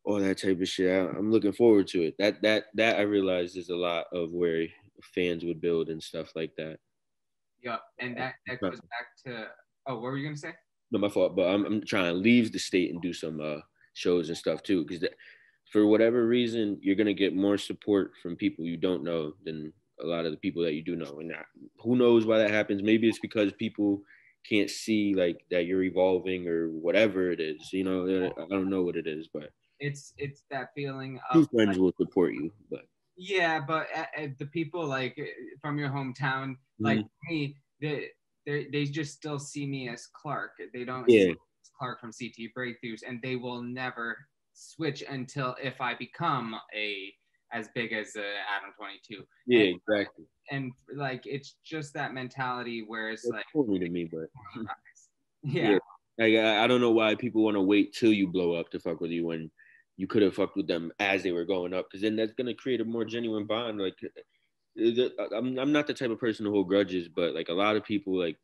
all that type of shit. I'm looking forward to it. That I realize is a lot of where fans would build and stuff like that. Yep, and that goes back to what were you gonna say? No, my fault. But I'm trying to leave the state and do some shows and stuff too, because for whatever reason, you're gonna get more support from people you don't know than a lot of the people that you do know. And who knows why that happens? Maybe it's because people can't see like that you're evolving or whatever it is. You know, I don't know what it is, but it's that feeling of true friends will support you. But yeah, but the people like from your hometown, like me, they just still see me as Clark. They don't see me as Clark from CT Breakthroughs, and they will never switch until if I become as big as Adam 22. Yeah, exactly. And like it's just that mentality where it's like corny to me, but yeah. Like I don't know why people want to wait till you blow up to fuck with you when you could have fucked with them as they were going up, because then that's gonna create a more genuine bond. Like I'm not the type of person to hold grudges, but like a lot of people like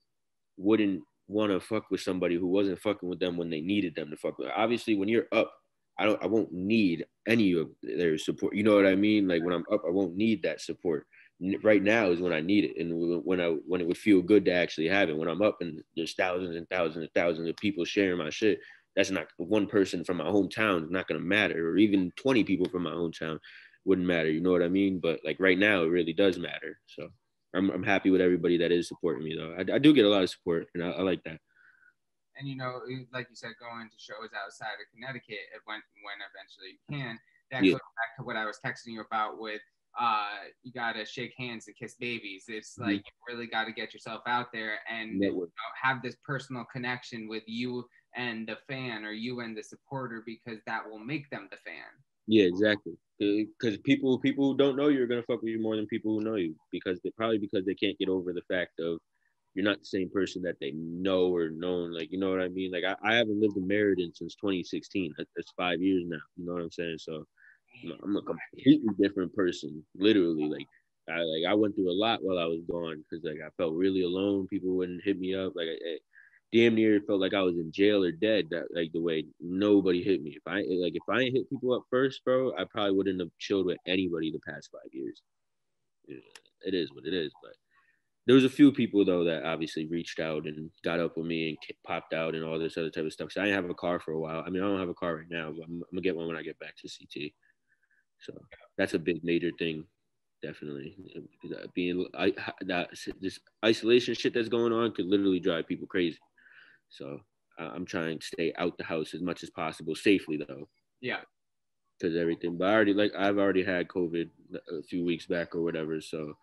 wouldn't want to fuck with somebody who wasn't fucking with them when they needed them to fuck with. Obviously, when you're up, I won't need any of their support. You know what I mean? Like when I'm up, I won't need that support. Right now is when I need it, and when it would feel good to actually have it. When I'm up and there's thousands and thousands and thousands of people sharing my shit, that's not one person from my hometown is not gonna matter, or even 20 people from my hometown wouldn't matter. You know what I mean? But like right now, it really does matter. So I'm happy with everybody that is supporting me though. I do get a lot of support, and I like that. And you know, like you said, going to shows outside of Connecticut when eventually you can. That goes back to what I was texting you about with you gotta shake hands and kiss babies. It's like you really got to get yourself out there and have this personal connection with you and the fan, or you and the supporter, because that will make them the fan. Yeah, exactly. Because people who don't know you are gonna fuck with you more than people who know you, because they can't get over the fact of you're not the same person that they know or known. Like, you know what I mean? Like, I haven't lived in Meriden since 2016. That's 5 years now. You know what I'm saying? So I'm a completely different person, literally. I went through a lot while I was gone, because like I felt really alone. People wouldn't hit me up. Like, damn near felt like I was in jail or dead. That, like, the way nobody hit me. If I ain't hit people up first, bro, I probably wouldn't have chilled with anybody the past 5 years. Yeah, it is what it is. But there was a few people though that obviously reached out and got up with me and popped out and all this other type of stuff. So I didn't have a car for a while. I mean, I don't have a car right now, but I'm gonna get one when I get back to CT. So that's a big major thing, definitely. Being that this isolation shit that's going on could literally drive people crazy. So I'm trying to stay out the house as much as possible, safely though. Yeah. Because everything, but I've already had COVID a few weeks back or whatever, so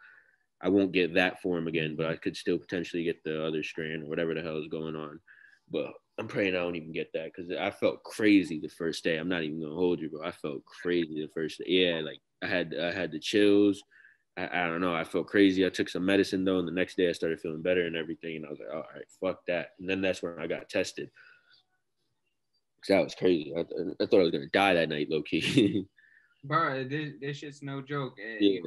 I won't get that form again, but I could still potentially get the other strand or whatever the hell is going on. But I'm praying I don't even get that, because I felt crazy the first day. I'm not even gonna hold you, bro. I felt crazy the first day. Yeah, like I had the chills. I don't know. I felt crazy. I took some medicine though, and the next day I started feeling better and everything. And I was like, all right, fuck that. And then that's when I got tested. Cause that was crazy. I thought I was gonna die that night, low key. Bro, this shit's no joke. Yeah.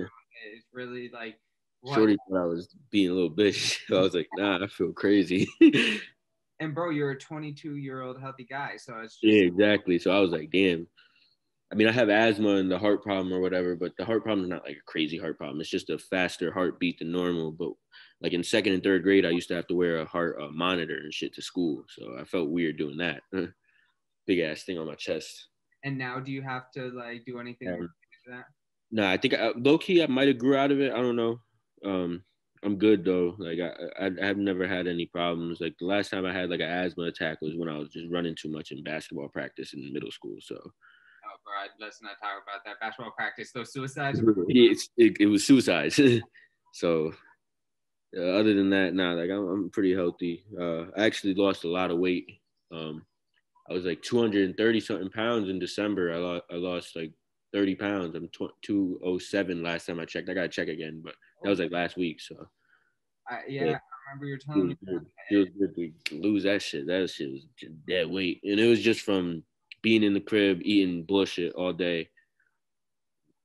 It's really like what? Shorty thought I was being a little bitch. I was like, nah, I feel crazy. And bro, you're a 22-year-old healthy guy, so it's just Yeah, exactly. So I was like, damn. I mean, I have asthma and the heart problem or whatever, but the heart problem is not like a crazy heart problem. It's just a faster heartbeat than normal. But like in second and third grade, I used to have to wear a heart monitor and shit to school. So I felt weird doing that. Big ass thing on my chest. And now do you have to like do anything to that? Nah, I think low key I might have grew out of it. I don't know. I'm good though. Like I've never had any problems. Like the last time I had like an asthma attack was when I was just running too much in basketball practice in middle school. So. Oh, bro, let's not talk about that basketball practice. Those suicides. It was suicides. So other than that, nah, like I'm pretty healthy. I actually lost a lot of weight. I was like 230 something pounds in December. I lost like 30 pounds. I'm 207 last time I checked. I gotta check again, but that was like last week. So yeah, I remember you telling me. It was good to lose that shit. That shit was just dead weight, and it was just from being in the crib eating bullshit all day,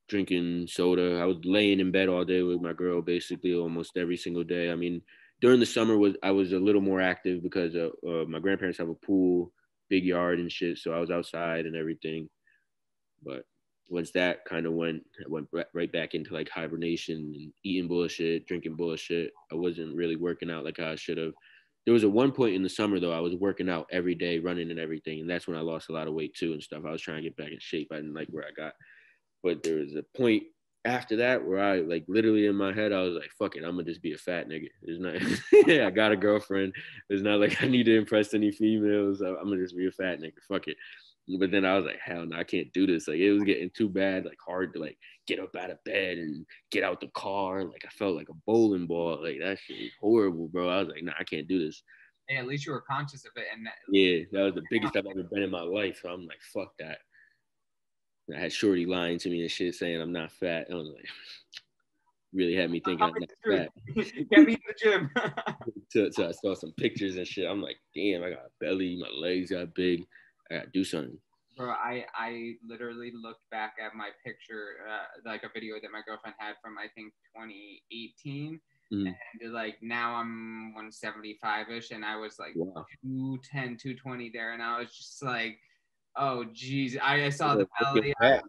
drinking soda. I was laying in bed all day with my girl basically almost every single day. I mean, during the summer I was a little more active because my grandparents have a pool, big yard and shit, so I was outside and everything. But once that kind of went right back into like hibernation and eating bullshit, drinking bullshit. I wasn't really working out like I should have. There was one point in the summer though, I was working out every day, running and everything, and that's when I lost a lot of weight too and stuff. I was trying to get back in shape. I didn't like where I got. But there was a point after that where I like literally in my head, I was like, fuck it, I'm gonna just be a fat nigga. It's not yeah, I got a girlfriend. It's not like I need to impress any females. I'm gonna just be a fat nigga. Fuck it. But then I was like, hell no, I can't do this. Like it was getting too bad, like hard to like get up out of bed and get out the car. Like I felt like a bowling ball. Like that shit was horrible, bro. I was like, nah, I can't do this. Hey, at least you were conscious of it. And yeah, that was the biggest I've ever been in my life. So I'm like, fuck that. I had Shorty lying to me and shit saying I'm not fat. I was like, really had me thinking I'm not fat. Get me to the gym. So I saw some pictures and shit. I'm like, damn, I got a belly. My legs got big. I got to do something. Bro, I literally looked back at my picture, like a video that my girlfriend had from, I think, 2018. And like now I'm 175-ish and I was like 210, 220 there. And I was just like, oh, geez. I saw the belly. Yeah,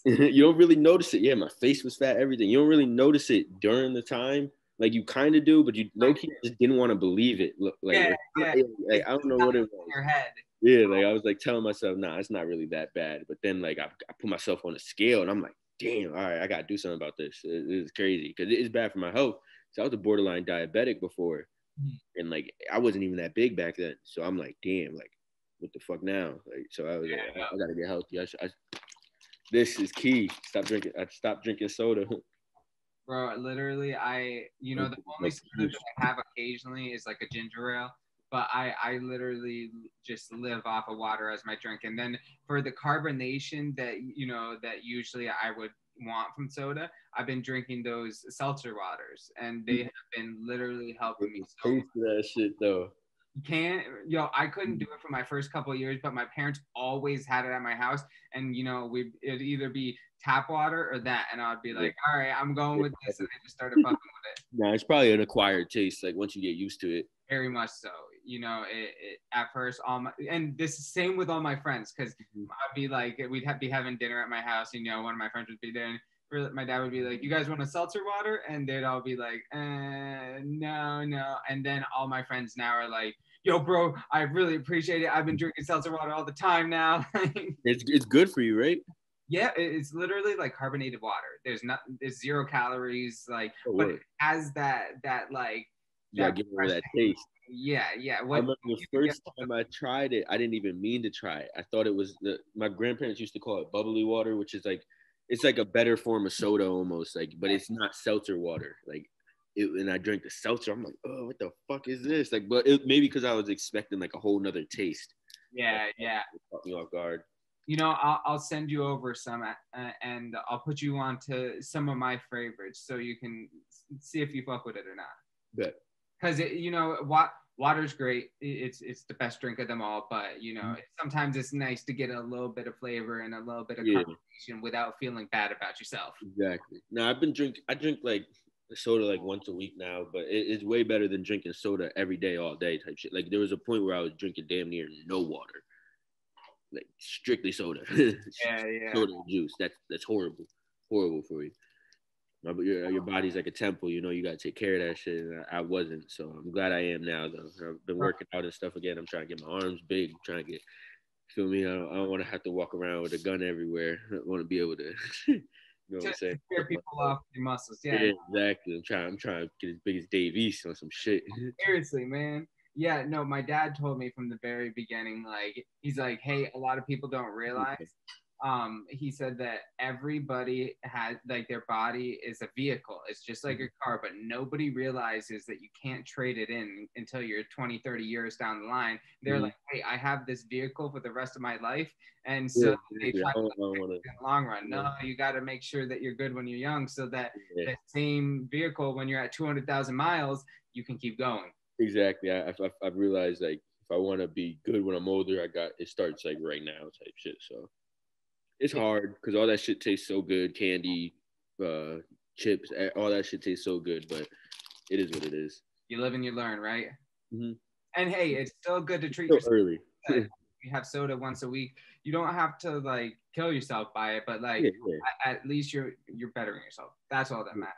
you don't really notice it. Yeah, my face was fat, everything. You don't really notice it during the time. Like you kind of do, but you low-key just didn't want to believe it. Like, like I don't know what it was. Your head. Yeah, like I was like telling myself, nah, it's not really that bad. But then like I put myself on a scale and I'm like, damn, all right, I got to do something about this. It's crazy because it's bad for my health. So I was a borderline diabetic before. And like I wasn't even that big back then. So I'm like, damn, like what the fuck now? Like, so I was like, I got to get healthy. This is key. Stop drinking soda. Bro, literally, the only soda that I have occasionally is like a ginger ale. but I literally just live off of water as my drink. And then for the carbonation that that usually I would want from soda, I've been drinking those seltzer waters, and they have been literally helping me so much. Taste of that shit though. Can't I couldn't do it for my first couple of years, but my parents always had it at my house, and it'd either be tap water or that, and I'd be like, all right, I'm going with this, and I just started fucking with it. Nah, it's probably an acquired taste. Like once you get used to it. Very much so. It at first and this is same with all my friends, because I'd be like, be having dinner at my house, one of my friends would be there, and my dad would be like, you guys want a seltzer water? And they'd all be like, no. And then all my friends now are like, yo, bro, I really appreciate it. I've been drinking seltzer water all the time now. It's good for you, right? Yeah, it's literally like carbonated water. There's 0 calories, like, but it has that like. Yeah, give it that taste. Yeah. I remember the first time I tried it, I didn't even mean to try it. I thought it was my grandparents used to call it bubbly water, which is like, it's like a better form of soda almost, like, but it's not seltzer water. Like, and I drank the seltzer. I'm like, oh, what the fuck is this? Like, but maybe because I was expecting like a whole nother taste. Yeah. It caught me off guard. I'll send you over some, and I'll put you on to some of my favorites so you can see if you fuck with it or not. Bet. Because water's great. It's the best drink of them all. But sometimes it's nice to get a little bit of flavor and a little bit of carbonation without feeling bad about yourself. Exactly. Now I drink like soda like once a week now, but it's way better than drinking soda every day, all day type shit. Like there was a point where I was drinking damn near no water, like strictly soda. Yeah. Soda and juice. That's horrible for you. But your body's like a temple, you got to take care of that shit. And I wasn't, so I'm glad I am now, though. I've been working out and stuff again. I'm trying to get my arms big. I'm trying to get, feel me? I don't want to have to walk around with a gun everywhere. I want to be able to, you know what I'm saying? Scare people off your muscles, yeah. Exactly. I'm trying to get as big as Dave East on some shit. Seriously, man. Yeah, no, my dad told me from the very beginning, like, he's like, hey, a lot of people don't realize. He said that everybody has, like, their body is a vehicle. It's just like your car, but nobody realizes that you can't trade it in until you're 20, 30 years down the line. They're like, hey, I have this vehicle for the rest of my life. And so they try to in the long run. No, you got to make sure that you're good when you're young, so that that same vehicle, when you're at 200,000 miles, you can keep going. Exactly. I've realized, like, if I want to be good when I'm older, it starts like right now type shit. So it's hard because all that shit tastes so good. Candy, chips, all that shit tastes so good, but it is what it is. You live and you learn, right? Mm-hmm. And hey, it's still good to treat yourself early. You have soda once a week. You don't have to like kill yourself by it, but like at least you're bettering yourself. That's all that matters.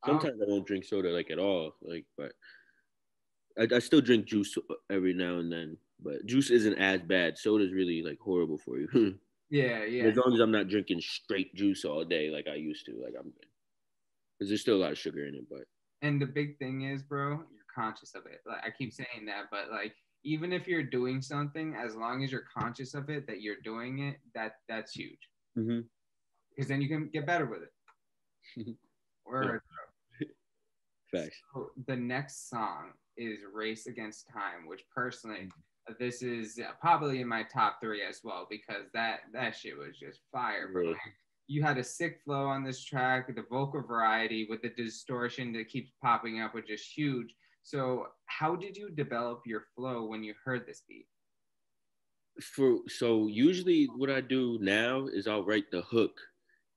Sometimes I don't drink soda like at all, like, but I still drink juice every now and then. But juice isn't as bad. Soda's really like horrible for you. Yeah. As long as I'm not drinking straight juice all day like I used to, like I'm good. Because there's still a lot of sugar in it, but. And the big thing is, bro, you're conscious of it. Like I keep saying that, but like even if you're doing something, as long as you're conscious of it, that you're doing it, that's huge. Mm-hmm. Because then you can get better with it. Word. Facts. So the next song is Race Against Time, which personally, this is probably in my top 3 as well, because that shit was just fire, bro. You had a sick flow on this track, the vocal variety with the distortion that keeps popping up was just huge. So how did you develop your flow when you heard this beat? So usually what I do now is I'll write the hook.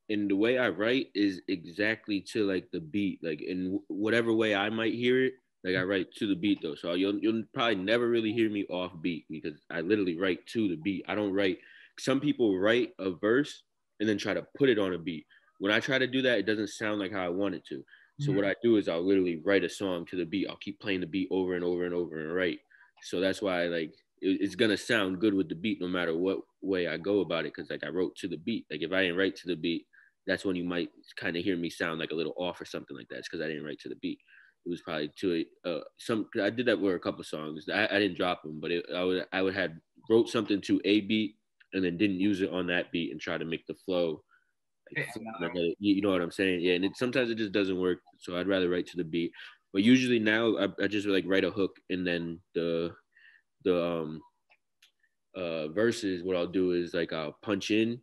And the way I write is exactly to like the beat, like in whatever way I might hear it, like I write to the beat though. So you'll probably never really hear me off beat because I literally write to the beat. I don't write. Some people write a verse and then try to put it on a beat. When I try to do that, it doesn't sound like how I want it to. So what I do is I'll literally write a song to the beat. I'll keep playing the beat over and over and over and write. So that's why like it's gonna sound good with the beat no matter what way I go about it. Cause like I wrote to the beat. Like if I didn't write to the beat, that's when you might kind of hear me sound like a little off or something like that. It's because I didn't write to the beat. It was probably to I did that with a couple songs. I didn't drop them, but I would had wrote something to a beat and then didn't use it on that beat and try to make the flow. Like, you know what I'm saying? Yeah, and sometimes it just doesn't work. So I'd rather write to the beat. But usually now I just like write a hook, and then the verses, what I'll do is like I'll punch in,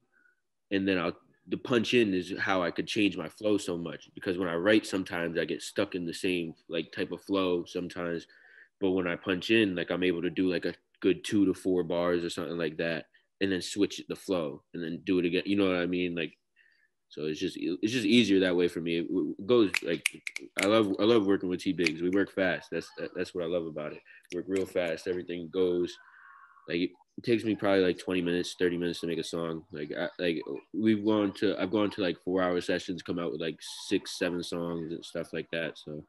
and then the punch in is how I could change my flow so much, because when I write sometimes I get stuck in the same like type of flow sometimes, but when I punch in, like I'm able to do like a good 2 to 4 bars or something like that, and then switch the flow and then do it again, you know what I mean? Like, so it's just easier that way for me. It goes like I love working with T Bigs. We work fast. That's what I love about it. Work real fast. Everything goes like it takes me probably like 20 minutes, 30 minutes to make a song. I've gone to like 4 hour sessions, come out with like 6, 7 songs and stuff like that. So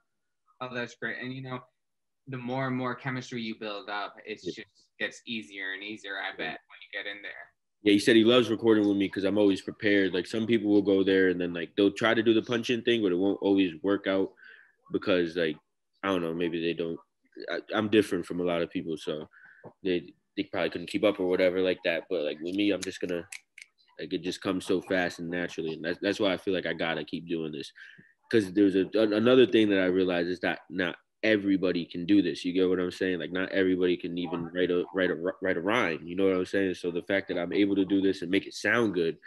Oh, that's great. And you know, the more and more chemistry you build up, it yeah. just gets easier and easier, I bet, when you get in there. Yeah, he said he loves recording with me because I'm always prepared. Like some people will go there and then like they'll try to do the punch in thing, but it won't always work out because like I don't know, maybe they don't. I'm different from a lot of people, so they probably couldn't keep up or whatever like that. But like with me, I'm just gonna like it just comes so fast and naturally, and that's why I feel like I gotta keep doing this. Because there's another thing that I realized is that not everybody can do this. You get what I'm saying? Like not everybody can even write a rhyme. You know what I'm saying? So the fact that I'm able to do this and make it sound good,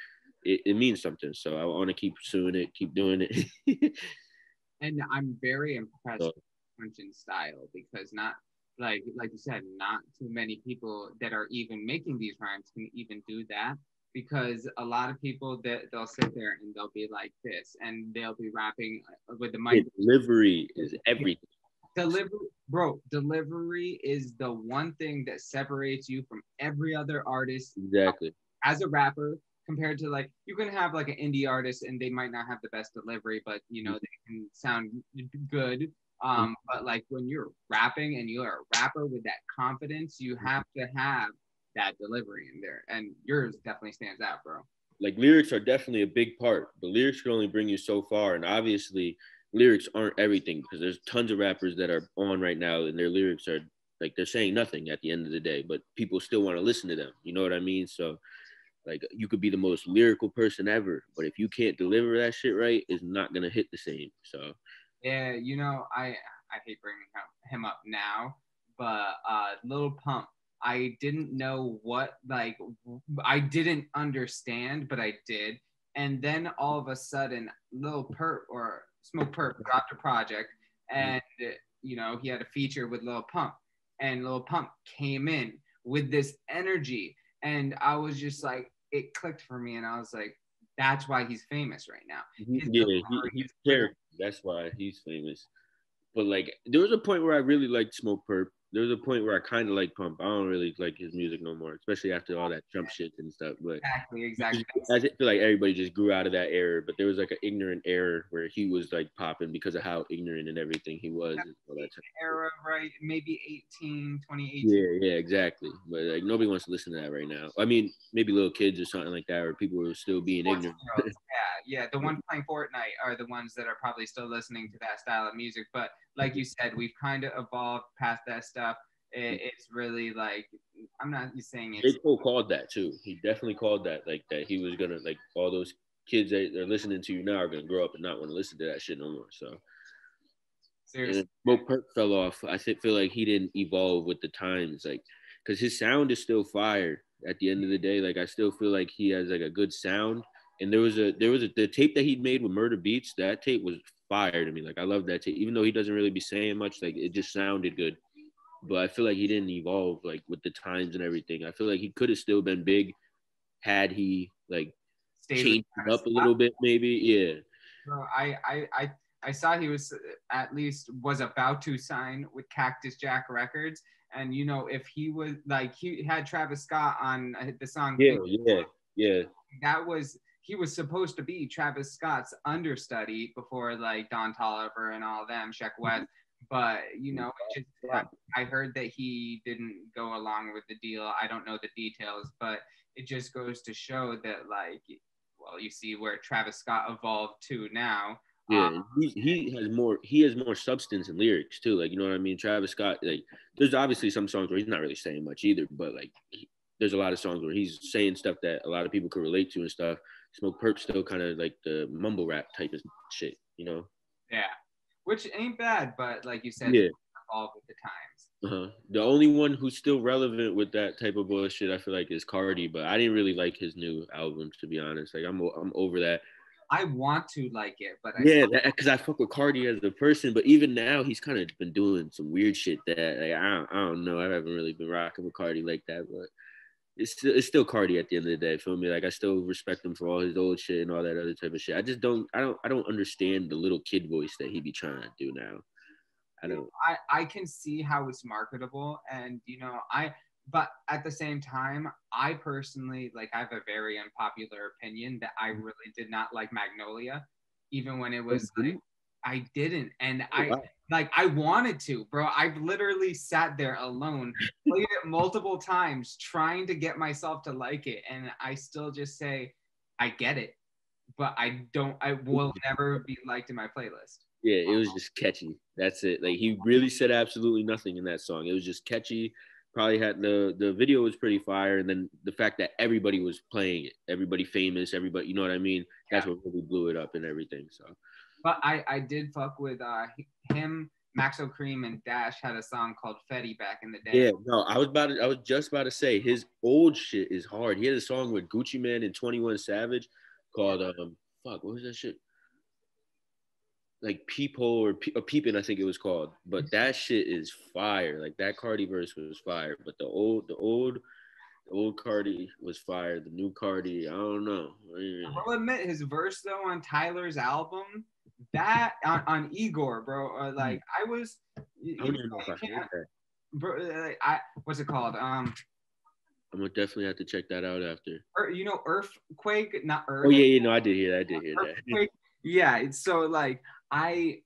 it means something. So I want to keep pursuing it, keep doing it. And I'm very impressed So, with punching style, because not like you said, not too many people that are even making these rhymes can even do that. Because a lot of people that they'll sit there and they'll be like this, and they'll be rapping with the mic. delivery is everything. Delivery, bro, delivery is the one thing that separates you from every other artist Exactly. as a rapper, compared to like you can have like an indie artist and they might not have the best delivery, but you know they can sound good. But like when you're rapping and you're a rapper with that confidence, you have to have that delivery in there, and yours definitely stands out, bro. Like lyrics are definitely a big part, but lyrics can only bring you so far. And obviously, lyrics aren't everything because there's tons of rappers that are on right now and their lyrics are like they're saying nothing at the end of the day, but people still want to listen to them. You know what I mean? So like you could be the most lyrical person ever, but if you can't deliver that shit right, it's not gonna hit the same. So Yeah, you know, I hate bringing him up now, but Lil Pump, I didn't know what like I didn't understand, but I did. And then all of a sudden, Lil Perp or Smoke Perp dropped a project, and you know he had a feature with Lil Pump, and Lil Pump came in with this energy, and I was just like, it clicked for me, and I was like, that's why he's famous right now. His he's character. That's why he's famous. But like, there was a point where I really liked Smoke Perp. There was a point where I kind of like Pump. I don't really like his music no more, especially after all that Trump shit and stuff. But exactly. I feel like everybody just grew out of that era. But there was like an ignorant era where he was like popping because of how ignorant and everything he was. And all that Era, right? Maybe 2018. Yeah, exactly. But like nobody wants to listen to that right now. I mean, maybe little kids or something like that, or people who are still being ignorant. Yeah. The ones playing Fortnite are the ones that are probably still listening to that style of music. But like you said, we've kind of evolved past that stuff. It's really like I'm not saying it's. J. Cole called that too. He definitely called that, like that he was gonna like all those kids that are listening to you now are gonna grow up and not want to listen to that shit no more. So Seriously. Smoke Perk fell off. I feel like he didn't evolve with the times, like because his sound is still fire. At the end of the day, like I still feel like he has like a good sound. And there was a the tape that he made with Murder Beats. That tape was fire to me. Like I love that tape, even though he doesn't really be saying much. Like it just sounded good. But I feel like he didn't evolve like with the times and everything. I feel like he could have still been big had he like changed it up a little bit, maybe. Yeah. Bro, I saw he was about to sign with Cactus Jack Records, and you know if he was like he had Travis Scott on the song. Yeah. That was he was supposed to be Travis Scott's understudy before like Don Toliver and all them, Sheck West. But you know, I heard that he didn't go along with the deal. I don't know the details, but it just goes to show that like, well, you see where Travis Scott evolved to now. Yeah, he has more substance and lyrics too. Like you know what I mean. Travis Scott, like there's obviously some songs where he's not really saying much either, but like there's a lot of songs where he's saying stuff that a lot of people could relate to and stuff. Smoke Perp still kind of like the mumble rap type of shit, you know. Yeah. which ain't bad, but like you said, Yeah. evolve with the times. The only one who's still relevant with that type of bullshit, I feel like, is Cardi. But I didn't really like his new album, to be honest. Like, I'm over that. I want to like it, but Yeah, because I fuck with Cardi as a person, but even now he's kind of been doing some weird shit that like, I don't know. I haven't really been rocking with Cardi like that, but it's still Cardi at the end of the day. Feel me? Like I still respect him for all his old shit and all that other type of shit. I don't understand the little kid voice that he be trying to do now. I can see how it's marketable, and but at the same time, I personally like I have a very unpopular opinion that I really did not like Magnolia, even when it was like I didn't, and I wanted to, bro. I've literally sat there alone, played it multiple times, trying to get myself to like it, and I still just say I get it, but I will never be liked in my playlist. Yeah, it was just catchy. That's it. Like he really said absolutely nothing in that song. It was just catchy. Probably had the video was pretty fire, and then the fact that everybody was playing it, everybody famous, everybody, you know what I mean? That's what really blew it up and everything. So, but I did fuck with him, Maxo Cream, and Dash had a song called Fetty back in the day. Yeah, no, I was just about to say his old shit is hard. He had a song with Gucci Mane and 21 Savage called fuck, what was that shit? Like Peephole or Peepin', I think it was called. But that shit is fire. Like that Cardi verse was fire. But the old Cardi was fire. The new Cardi, I don't know. I'll admit his verse though on Tyler's album, that on Igor, bro. Like I was. I don't even know if I heard that. Bro, what's it called? I'm gonna definitely have to check that out after. Earthquake, not Earth. Oh yeah, no, I did hear that. Yeah, so like I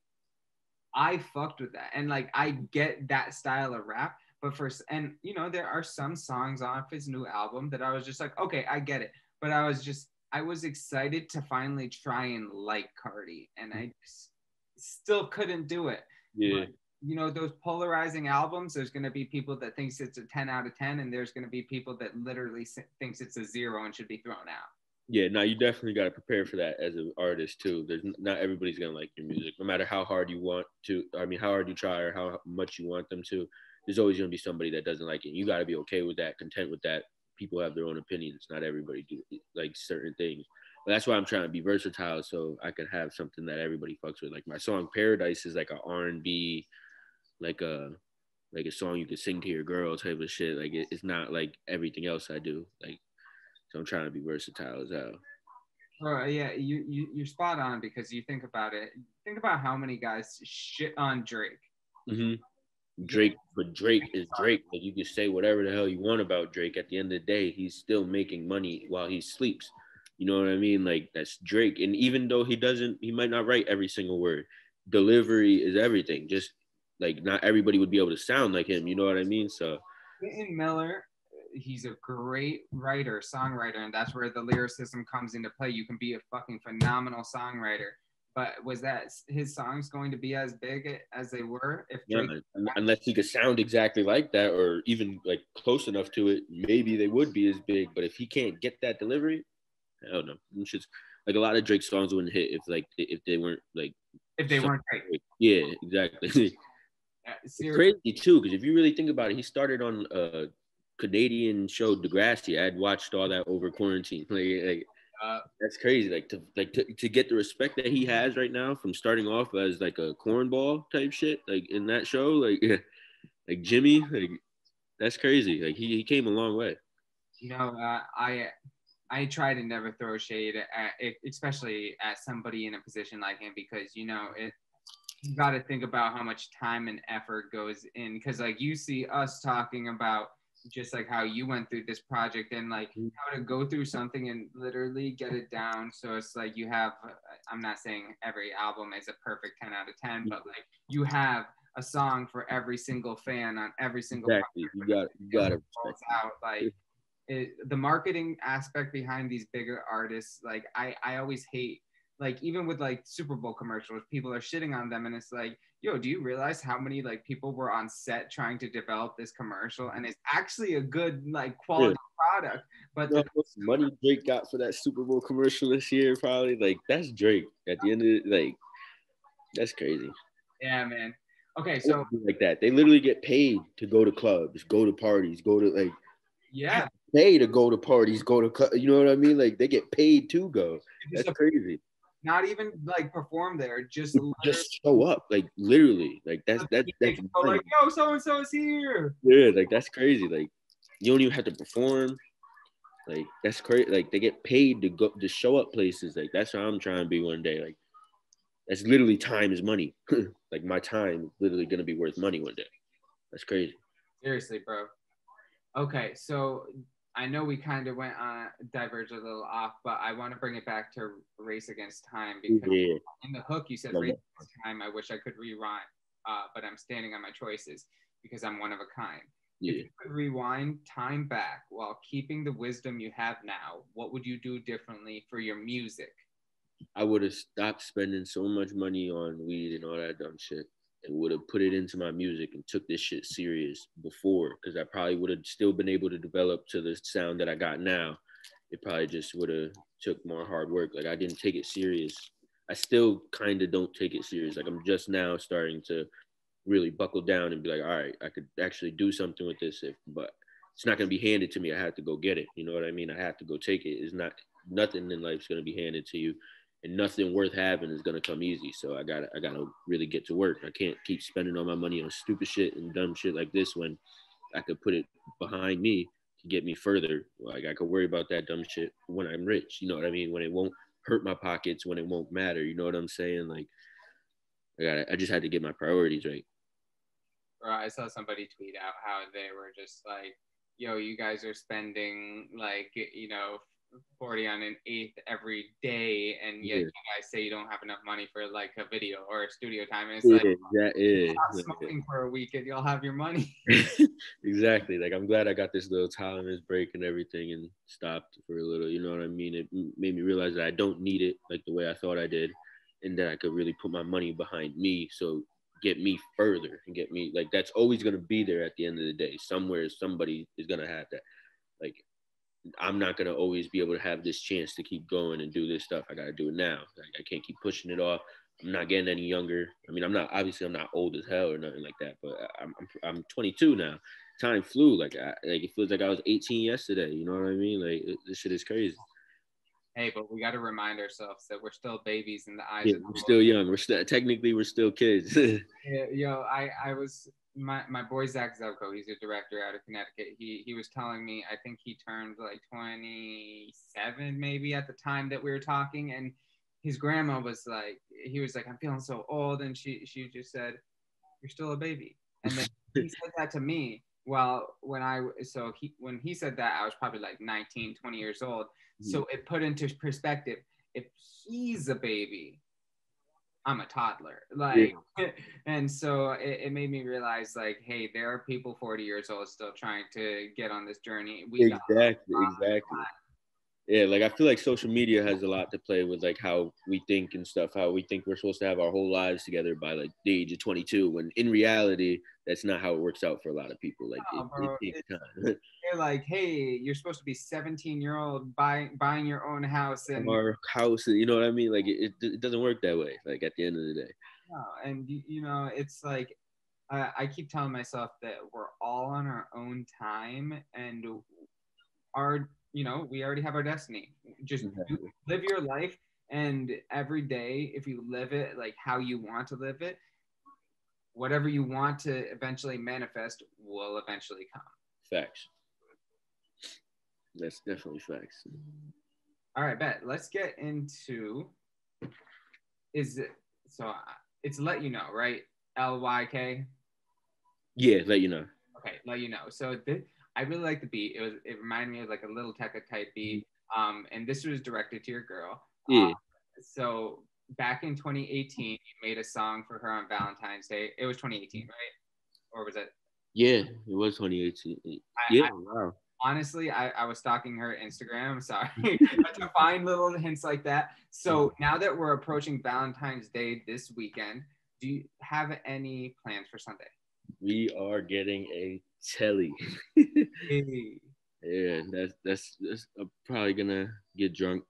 fucked with that, and like I get that style of rap, but there are some songs off his new album that I was just like, okay, I get it, but I was excited to finally try and like Cardi, and I just still couldn't do it. Yeah. But, those polarizing albums, there's going to be people that thinks it's a 10 out of 10, and there's going to be people that literally thinks it's a 0 and should be thrown out. Yeah, no, you definitely got to prepare for that as an artist too. There's not everybody's gonna like your music, no matter how hard you want to. I mean, how hard you try or how much you want them to. There's always gonna be somebody that doesn't like it. You got to be okay with that, content with that. People have their own opinions. Not everybody do like certain things. But that's why I'm trying to be versatile, so I can have something that everybody fucks with. Like my song "Paradise" is like a R&B, like a song you could sing to your girl type of shit. Like it's not like everything else I do. Like. So I'm trying to be versatile as hell. Yeah, you're spot on because you think about it. Think about how many guys shit on Drake. Mm-hmm. Drake, but Drake is Drake. Like you can say whatever the hell you want about Drake. At the end of the day, he's still making money while he sleeps. You know what I mean? Like that's Drake. And even though he might not write every single word. Delivery is everything. Just like not everybody would be able to sound like him. You know what I mean? So. Quentin Miller. He's a great writer, songwriter, and that's where the lyricism comes into play. You can be a fucking phenomenal songwriter, but was that his songs going to be as big as they were if Drake? Yeah, unless he could sound exactly like that or even like close enough to it, maybe they would be as big. But if he can't get that delivery, I don't know. It's just like a lot of Drake songs wouldn't hit if they weren't like Drake. Yeah, exactly. It's crazy too because if you really think about it, he started on Canadian show Degrassi. I had watched all that over quarantine. That's crazy. To get the respect that he has right now from starting off as like a cornball type shit, like in that show, like Jimmy, like that's crazy. Like he came a long way. I try to never throw shade at it, especially at somebody in a position like him, because you got to think about how much time and effort goes in. Because like you see us talking about just like how you went through this project and like how to go through something and literally get it down. So it's like you have, I'm not saying every album is a perfect 10 out of 10, but like you have a song for every single fan on every single exactly. You got to out like the marketing aspect behind these bigger artists. Like I always hate, like even with like Super Bowl commercials, people are shitting on them, and it's like, yo, do you realize how many like people were on set trying to develop this commercial, and it's actually a good like quality product, but the money Drake got for that Super Bowl commercial this year, probably like that's Drake at the end of it, like that's crazy. Yeah, man. Okay, so Like that. They literally get paid to go to clubs, go to parties, go to like yeah, pay to go to parties, go to you know what I mean? Like they get paid to go. just That's crazy. not even like perform there, just literally Just show up, like literally, like that's go money. like, yo, so and so is here. Yeah, like that's crazy. Like you don't even have to perform. Like that's crazy. Like they get paid to go to show up places. Like that's how I'm trying to be one day. Like that's literally time is money. Like my time is literally gonna be worth money one day. That's crazy. Seriously, bro. Okay, so I know we kind of went diverged a little off, but I want to bring it back to Race Against Time because Yeah. in the hook you said Race Against Time. I wish I could rewind, but I'm standing on my choices because I'm one of a kind. Yeah. If you could rewind time back while keeping the wisdom you have now, what would you do differently for your music? I would have stopped spending so much money on weed and all that dumb shit and would have put it into my music and took this shit serious before because I probably would have still been able to develop to the sound that I got now. It probably just would have took more hard work. Like I didn't take it serious. I still kind of don't take it serious. Like I'm just now starting to really buckle down and be like, all right, I could actually do something with this. But it's not going to be handed to me. I have to go get it. You know what I mean? I have to go take it. It's not nothing in life is going to be handed to you, and nothing worth having is going to come easy. So I gotta really get to work. I can't keep spending all my money on stupid shit and dumb shit like this when I could put it behind me to get me further. Like I could worry about that dumb shit when I'm rich. You know what I mean? When it won't hurt my pockets, when it won't matter. You know what I'm saying? Like I just had to get my priorities right. Or I saw somebody tweet out how they were just like, yo, you guys are spending like, 40 on an eighth every day, and yet you guys say you don't have enough money for like a video or a studio time. And it's like, stop smoking for a week and you'll have your money. Exactly. Like I'm glad I got this little tolerance break and everything and stopped for a little. You know what I mean? It made me realize that I don't need it like the way I thought I did, and that I could really put my money behind me. So get me further and get me like that's always gonna be there at the end of the day. Somewhere somebody is gonna have that. Like I'm not gonna always be able to have this chance to keep going and do this stuff. I gotta do it now. Like, I can't keep pushing it off. I'm not getting any younger. I mean, I'm not old as hell or nothing like that. But I'm 22 now. Time flew. Like it feels like I was 18 yesterday. You know what I mean? Like this shit is crazy. Hey, but we got to remind ourselves that we're still babies in the eyes Yeah, of the we're still young. We're still kids. Yeah, I was my boy Zach Zelko. He's a director out of Connecticut. He was telling me I think he turned like 27 maybe at the time that we were talking, and his grandma was like, he was like, I'm feeling so old, and she just said, you're still a baby, and then he said that to me. Well, when he said that, I was probably like 19, 20 years old. So it put into perspective. If he's a baby, I'm a toddler. Like, and so it made me realize, like, hey, there are people 40 years old still trying to get on this journey. Exactly. Yeah, like I feel like social media has a lot to play with like how we think and stuff, how we think we're supposed to have our whole lives together by like the age of 22, when in reality, that's not how it works out for a lot of people. Like it takes time. They're like, hey, you're supposed to be 17-year-old buying your own house and our house, you know what I mean? Like it doesn't work that way. Like at the end of the day. no, and it's like I keep telling myself that we're all on our own time, and we already have our destiny. Just live your life, and every day, if you live it like how you want to live it, whatever you want to eventually manifest will eventually come. Facts. That's definitely facts. All right, bet. Let's get into it's let you know, right? LYK. Yeah, let you know. Okay, let you know. So I really like the beat. It reminded me of like a Little Tekka type beat. And this was directed to your girl. Yeah. So back in 2018, you made a song for her on Valentine's Day. It was 2018, right? Or was it? Yeah, it was 2018. Wow. Honestly, I was stalking her Instagram. Sorry, to find little hints like that. So now that we're approaching Valentine's Day this weekend, do you have any plans for Sunday? We are getting a telly. Hey. Yeah, that's I'm probably gonna get drunk.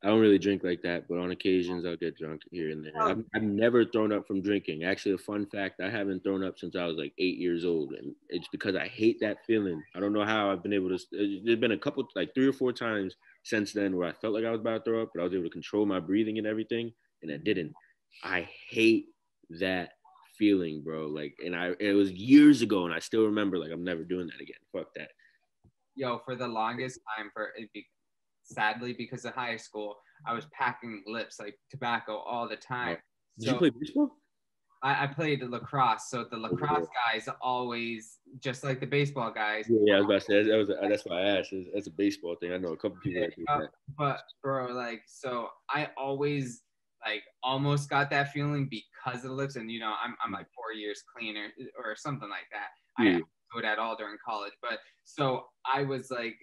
I don't really drink like that, but on occasions I'll get drunk here and there. I've never thrown up from drinking. Actually, a fun fact, I haven't thrown up since I was like 8 years old. And it's because I hate that feeling. I don't know how I've been able to, there's been a couple, like 3 or 4 times since then where I felt like I was about to throw up, but I was able to control my breathing and everything, and I didn't. I hate that feeling, bro. Like, and it was years ago, and I still remember, like, I'm never doing that again. Fuck that. Yo, for the longest time, sadly, because of high school, I was packing lips like tobacco all the time. Did you play baseball? I played lacrosse, so the lacrosse guys always, just like the baseball guys. Yeah, I was about to say that's why I asked. That's a baseball thing. I know a couple people that do that. But bro, like, so I always like almost got that feeling because of the lips, and I'm like 4 years cleaner or something like that. I didn't do it at all during college, but so I was like,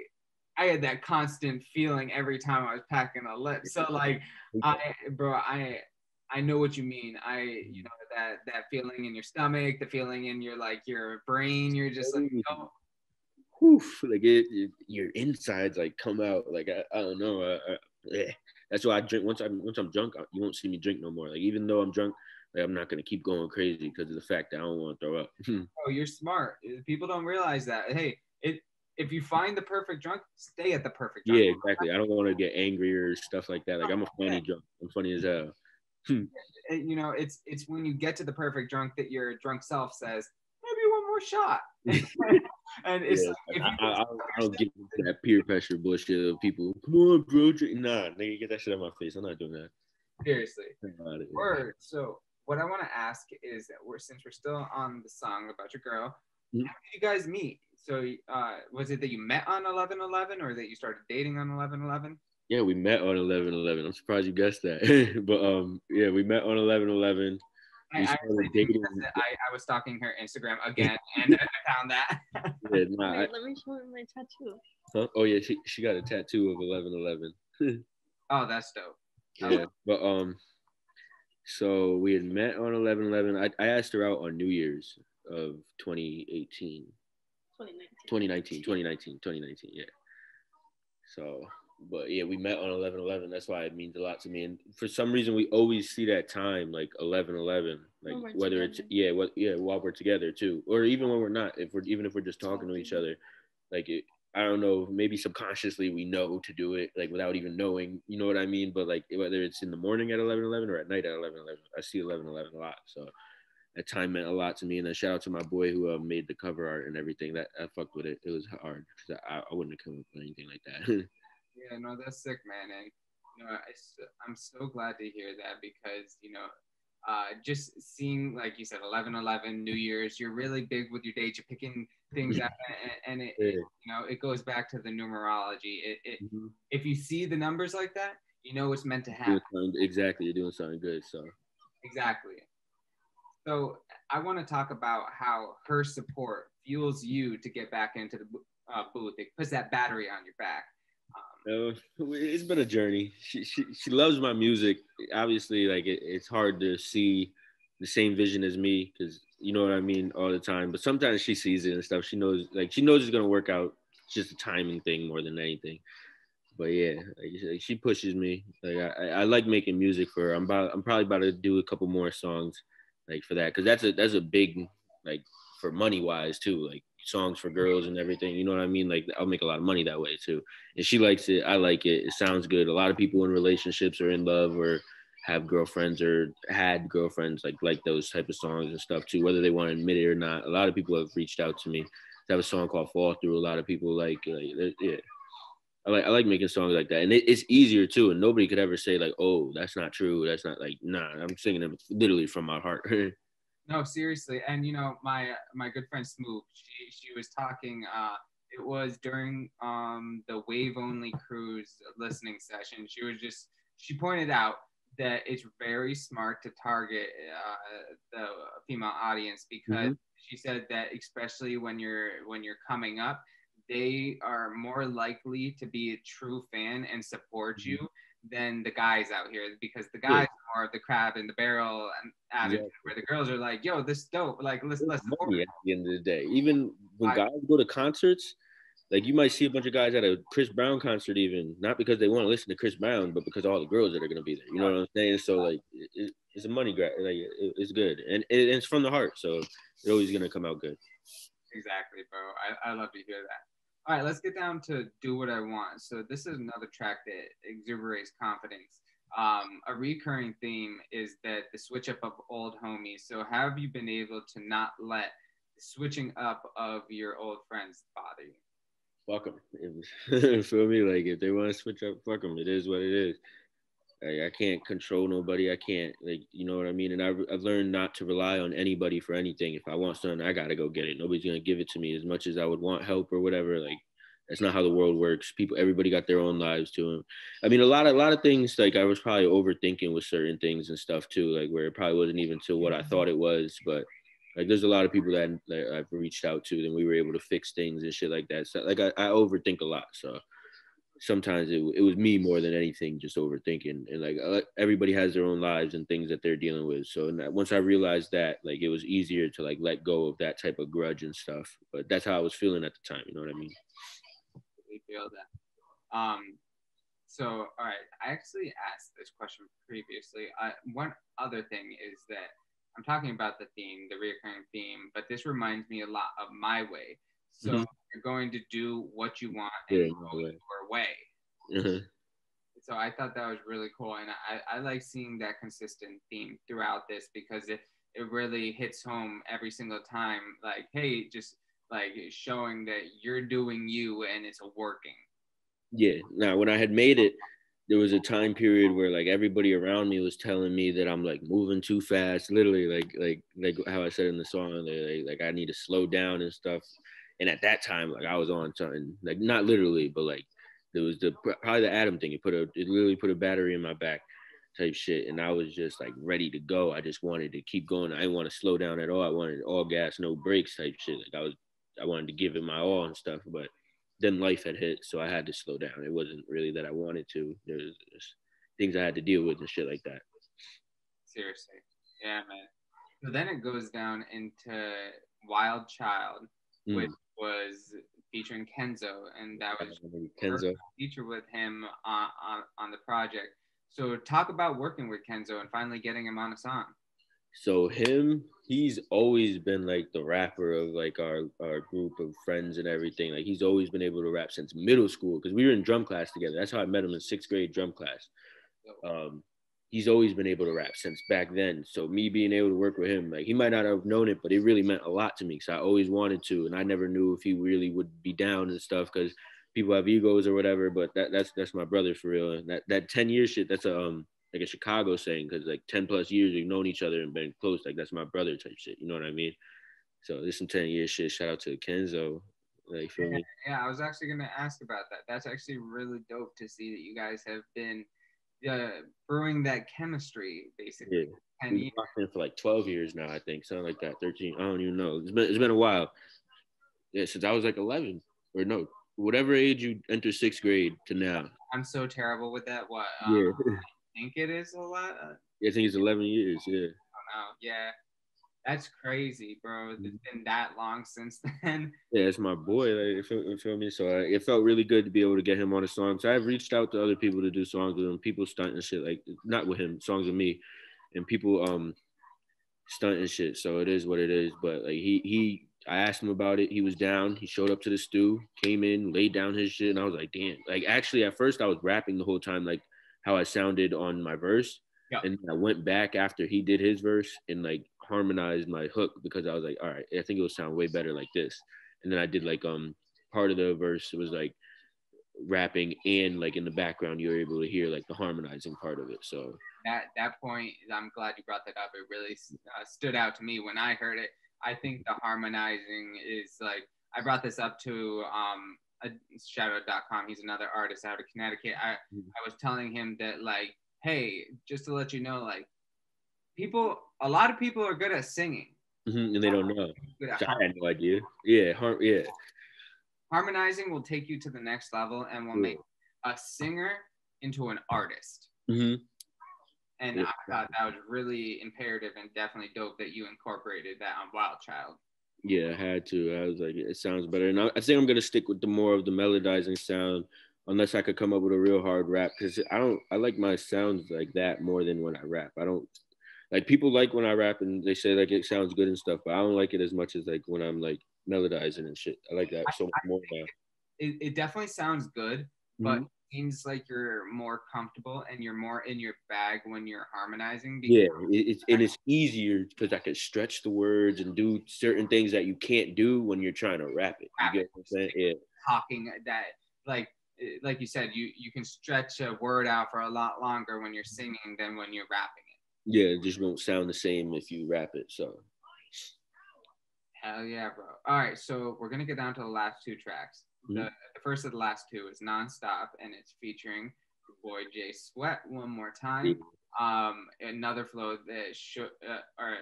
I had that constant feeling every time I was packing a lip. So like, I know what you mean. That feeling in your stomach, the feeling in your brain. You're just like, oh. Woof, like your insides like come out. Like I don't know. That's why I drink. Once I'm drunk, you won't see me drink no more. Like even though I'm drunk, like I'm not gonna keep going crazy because of the fact that I don't want to throw up. Oh, you're smart. People don't realize that. Hey, if you find the perfect drunk, stay at the perfect drunk. Yeah, exactly. I don't want to get angry or stuff like that. Like I'm a funny drunk. I'm funny as hell. It's when you get to the perfect drunk that your drunk self says, maybe one more shot. And it's I don't get that peer pressure bullshit of people. Come on, bro. Nah, nigga, get that shit out of my face. I'm not doing that. Seriously. Word. So what I want to ask is that since we're still on the song about your girl, how did you guys meet? So was it that you met on 11/11 or that you started dating on 11/11? Yeah, we met on 11/11. I'm surprised you guessed that. But yeah, we met on 11/11. I was stalking her Instagram again, and I found that. Yeah, Wait, let me show her my tattoo. Huh? Oh yeah, she got a tattoo of 11/11. Oh, that's dope. Yeah, but so we had met on 11/11. I asked her out on New Year's of 2018. 2019, yeah. So, but yeah, we met on 11/11. That's why it means a lot to me. And for some reason, we always see that time like 11/11, like whether together. While we're together too, or even when we're not. If we're just talking to each other, like I don't know, maybe subconsciously we know to do it, like without even knowing. You know what I mean? But like whether it's in the morning at 11/11 or at night at 11/11, I see 11/11 a lot. So that time meant a lot to me. And then shout out to my boy who made the cover art and everything. That I fucked with it. It was hard because I wouldn't have come up with anything like that. Yeah, no, that's sick, man. And I'm so glad to hear that because just seeing, like you said, 11/11, New Year's, you're really big with your dates. You're picking things out, and it goes back to the numerology. If you see the numbers like that, it's meant to happen. Exactly, you're doing something good. So exactly. So I want to talk about how her support fuels you to get back into the booth. It puts that battery on your back. It's been a journey. She loves my music. Obviously, like it's hard to see the same vision as me because you know what I mean all the time. But sometimes she sees it and stuff. She knows it's gonna work out. It's just a timing thing more than anything. But yeah, like she pushes me. Like I like making music for her. I'm probably about to do a couple more songs like for that because that's a big like for money wise too, like songs for girls and everything, you know what I mean? Like I'll make a lot of money that way too. And she likes it, I like it, it sounds good. A lot of people in relationships or in love or have girlfriends or had girlfriends like those type of songs and stuff too, whether they want to admit it or not. A lot of people have reached out to me. I have a song called Fall Through. A lot of people yeah. I like making songs like that, and it's easier too. And nobody could ever say like, "Oh, that's not true. That's not like." Nah, I'm singing them literally from my heart. No, seriously. And my good friend Smoop, she was talking. It was during the Wave Only Cruise listening session. She pointed out that it's very smart to target the female audience because she said that especially when you're coming up, they are more likely to be a true fan and support you than the guys out here because the guys are more of the crab in the barrel and attitude where the girls are like, yo, this dope, like let's support at the end of the day. Even when guys go to concerts, Like you might see a bunch of guys at a Chris Brown concert, even not because they want to listen to Chris Brown, but because of all the girls that are gonna be there. You know what I'm saying? So like, it's a money grab. Like it's good, and it's from the heart, so it's always gonna come out good. Exactly, bro. I love to hear that. All right, let's get down to Do What I Want. So this is another track that exuberates confidence. A recurring theme is that the switch up of old homies. So how have you been able to not let the switching up of your old friends bother you? Fuck them. Feel me? Like if they want to switch up, fuck them. It is what it is. Like, I can't control nobody. I can't, like, you know what I mean? And I've learned not to rely on anybody for anything. If I want something, I got to go get it. Nobody's going to give it to me as much as I would want help or whatever. Like, that's not how the world works. Everybody got their own lives too. I mean, a lot of things, like I was probably overthinking with certain things and stuff too, like where it probably wasn't even to what I thought it was. But like, there's a lot of people that I've reached out to, and we were able to fix things and shit like that. So like, I overthink a lot. So sometimes it was me more than anything, just overthinking. And like everybody has their own lives and things that they're dealing with. So once I realized that, like it was easier to like let go of that type of grudge and stuff. But that's how I was feeling at the time. You know what I mean? We feel that. So all right, I actually asked this question previously. One other thing is that I'm talking about the theme, the recurring theme, but this reminds me a lot of My Way. So you're going to do what you want and go your way. So I thought that was really cool. And I like seeing that consistent theme throughout this because it really hits home every single time. Like, hey, just like showing that you're doing you and it's working. Yeah. Now, when I had made it, there was a time period where like everybody around me was telling me that I'm like moving too fast, literally like how I said in the song, like I need to slow down and stuff. And at that time, like I was on something, like not literally, but like there was probably the Adam thing. It literally put a battery in my back type shit. And I was just like ready to go. I just wanted to keep going. I didn't want to slow down at all. I wanted all gas, no brakes type shit. Like I wanted to give it my all and stuff, but then life had hit, so I had to slow down. It wasn't really that I wanted to. There was things I had to deal with and shit like that. Seriously. Yeah, man. So then it goes down into Wild Child, which was featuring Kenzo, and that was Kenzo feature with him on the project. So talk about working with Kenzo and finally getting him on a song. So he's always been like the rapper of like our group of friends and everything. Like he's always been able to rap since middle school because we were in drum class together. That's how I met him in 6th grade drum class. He's always been able to rap since back then. So me being able to work with him, like he might not have known it, but it really meant a lot to me because I always wanted to, and I never knew if he really would be down and stuff because people have egos or whatever. But that's my brother for real. And that 10-year shit, that's like a Chicago saying because like 10+ years we've known each other and been close. Like that's my brother type shit. You know what I mean? So this some 10-year shit. Shout out to Kenzo. Like feel me? Yeah, I was actually gonna ask about that. That's actually really dope to see that you guys have been brewing that chemistry basically. Yeah. We've been rocking for like 12 years now, I think, something like that. 13. I don't even know. It's been a while. Yeah, since I was like 11 or no, whatever age you enter 6th grade to now. I'm so terrible with that. What? Yeah. I think it is a lot. Yeah, I think it's 11 years. Yeah. I don't know. Yeah. That's crazy, bro. It's been that long since then. Yeah, it's my boy. Like, you feel me? So it felt really good to be able to get him on a song. So I've reached out to other people to do songs with him. People stunt and shit, like not with him, songs with me, and people stunt and shit. So it is what it is. But like I asked him about it. He was down. He showed up to the stew, came in, laid down his shit, and I was like, damn. Like actually, at first I was rapping the whole time, like how I sounded on my verse. Yeah. And I went back after he did his verse and like harmonized my hook because I was like, all right, I think it will sound way better like this. And then I did like part of the verse was like rapping and like in the background you were able to hear like the harmonizing part of it. So that point, I'm glad you brought that up. It really stood out to me when I heard it. I think the harmonizing is like, I brought this up to Shadow.com. He's another artist out of Connecticut. I was telling him that like, hey, just to let you know, like a lot of people are good at singing. And they don't know. So I had no idea. Yeah. Harmonizing will take you to the next level and will make a singer into an artist. And I thought that was really imperative and definitely dope that you incorporated that on Wild Child. Yeah, I had to. I was like, it sounds better, and I think I'm gonna stick with the more of the melodizing sound, unless I could come up with a real hard rap. Because I don't, I like my sounds like that more than when I rap. I don't like people like when I rap and they say like it sounds good and stuff, but I don't like it as much as like when I'm like melodizing and shit. I like that so much more now. It definitely sounds good, but Mhm. it seems like you're more comfortable and you're more in your bag when you're harmonizing. Yeah, it's easier because I can stretch the words and do certain things that you can't do when you're trying to rap it. You get what I'm saying? Yeah. Talking that like you said, you can stretch a word out for a lot longer when you're singing than when you're rapping it. Yeah, it just won't sound the same if you rap it. So Hell yeah, bro. All right, so we're gonna get down to the last two tracks. The first of the last two is Nonstop, and it's featuring your boy Jay Sweat one more time. Another flow that should or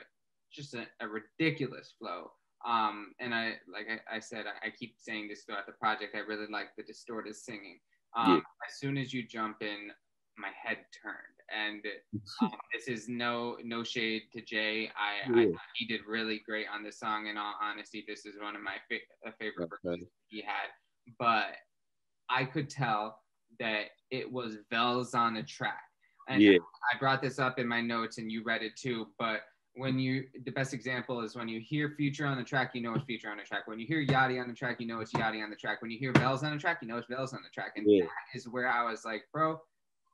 just a ridiculous flow. And I said, I keep saying this throughout the project. I really like the distorted singing. yeah, As soon as you jump in, my head turned. And this is no shade to Jay. I thought he did really great on this song. In all honesty, this is one of my favorite verses he had. But I could tell that it was Vellz on the track. And I brought this up in my notes, and you read it too. But the best example is when you hear Future on the track, you know it's Future on the track. When you hear Yachty on the track, you know it's Yachty on the track. When you hear Vellz on the track, you know it's Vellz on the track. And that is where I was like, bro,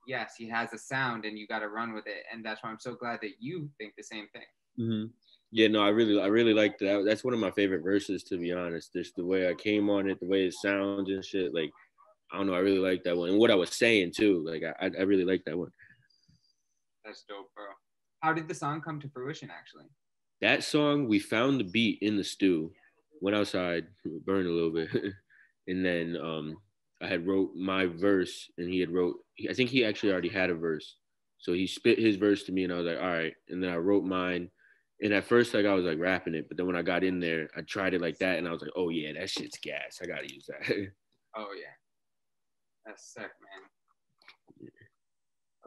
yes, he has a sound, and you got to run with it. And that's why I'm so glad that you think the same thing. Mm-hmm. Yeah, no, I really like that. That's one of my favorite verses, to be honest. Just the way I came on it, the way it sounds and shit. Like, I don't know, I really like that one, and what I was saying too. Like, I really like that one. That's dope, bro. How did the song come to fruition, actually? That song, we found the beat in the stew, went outside, burned a little bit, and then I had wrote my verse, and he had wrote. I think he actually already had a verse, so he spit his verse to me, and I was like, all right. And then I wrote mine, and at first, like I was like rapping it, but then when I got in there, I tried it like that, and I was like, oh yeah, that shit's gas. I gotta use that. Oh yeah, that's sick, man.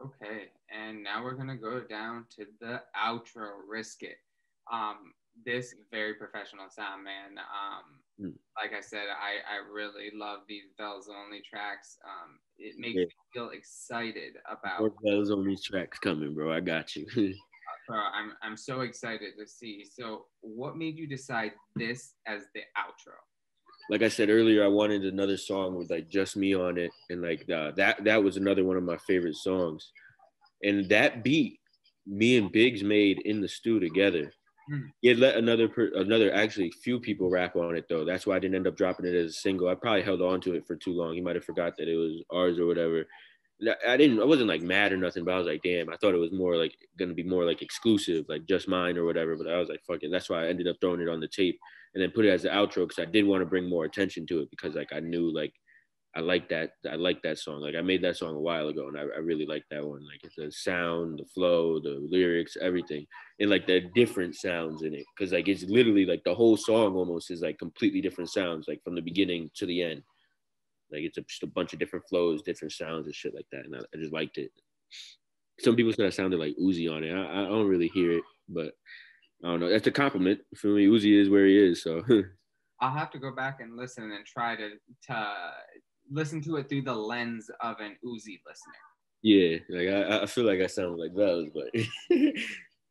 Okay, and now we're gonna go down to the outro. Risk It. This very professional sound, man. Like I said, I really love these Vellz only tracks. It makes me feel excited about more Vellz only tracks coming, bro. I got you. Bro, I'm so excited to see. So, what made you decide this as the outro? Like I said earlier, I wanted another song with like just me on it, and like that was another one of my favorite songs. And that beat, me and Biggs made in the stew together. He had let another actually few people rap on it though. That's why I didn't end up dropping it as a single. I probably held on to it for too long. He might have forgot that it was ours or whatever. I wasn't like mad or nothing, but I was like, damn, I thought it was more like gonna be more like exclusive, like just mine or whatever. But I was like, fuck it. That's why I ended up throwing it on the tape and then put it as the outro because I did want to bring more attention to it because like I knew like I like that song. Like I made that song a while ago and I really like that one. Like the sound, the flow, the lyrics, everything. And like the different sounds in it. Cause like it's literally like the whole song almost is like completely different sounds, like from the beginning to the end. Like it's just a bunch of different flows, different sounds and shit like that. And I just liked it. Some people said I sounded like Uzi on it. I don't really hear it, but I don't know. That's a compliment. For me, Uzi is where he is. So I'll have to go back and listen and try to listen to it through the lens of an Uzi listener. Yeah, like I feel like I sound like Vellz, but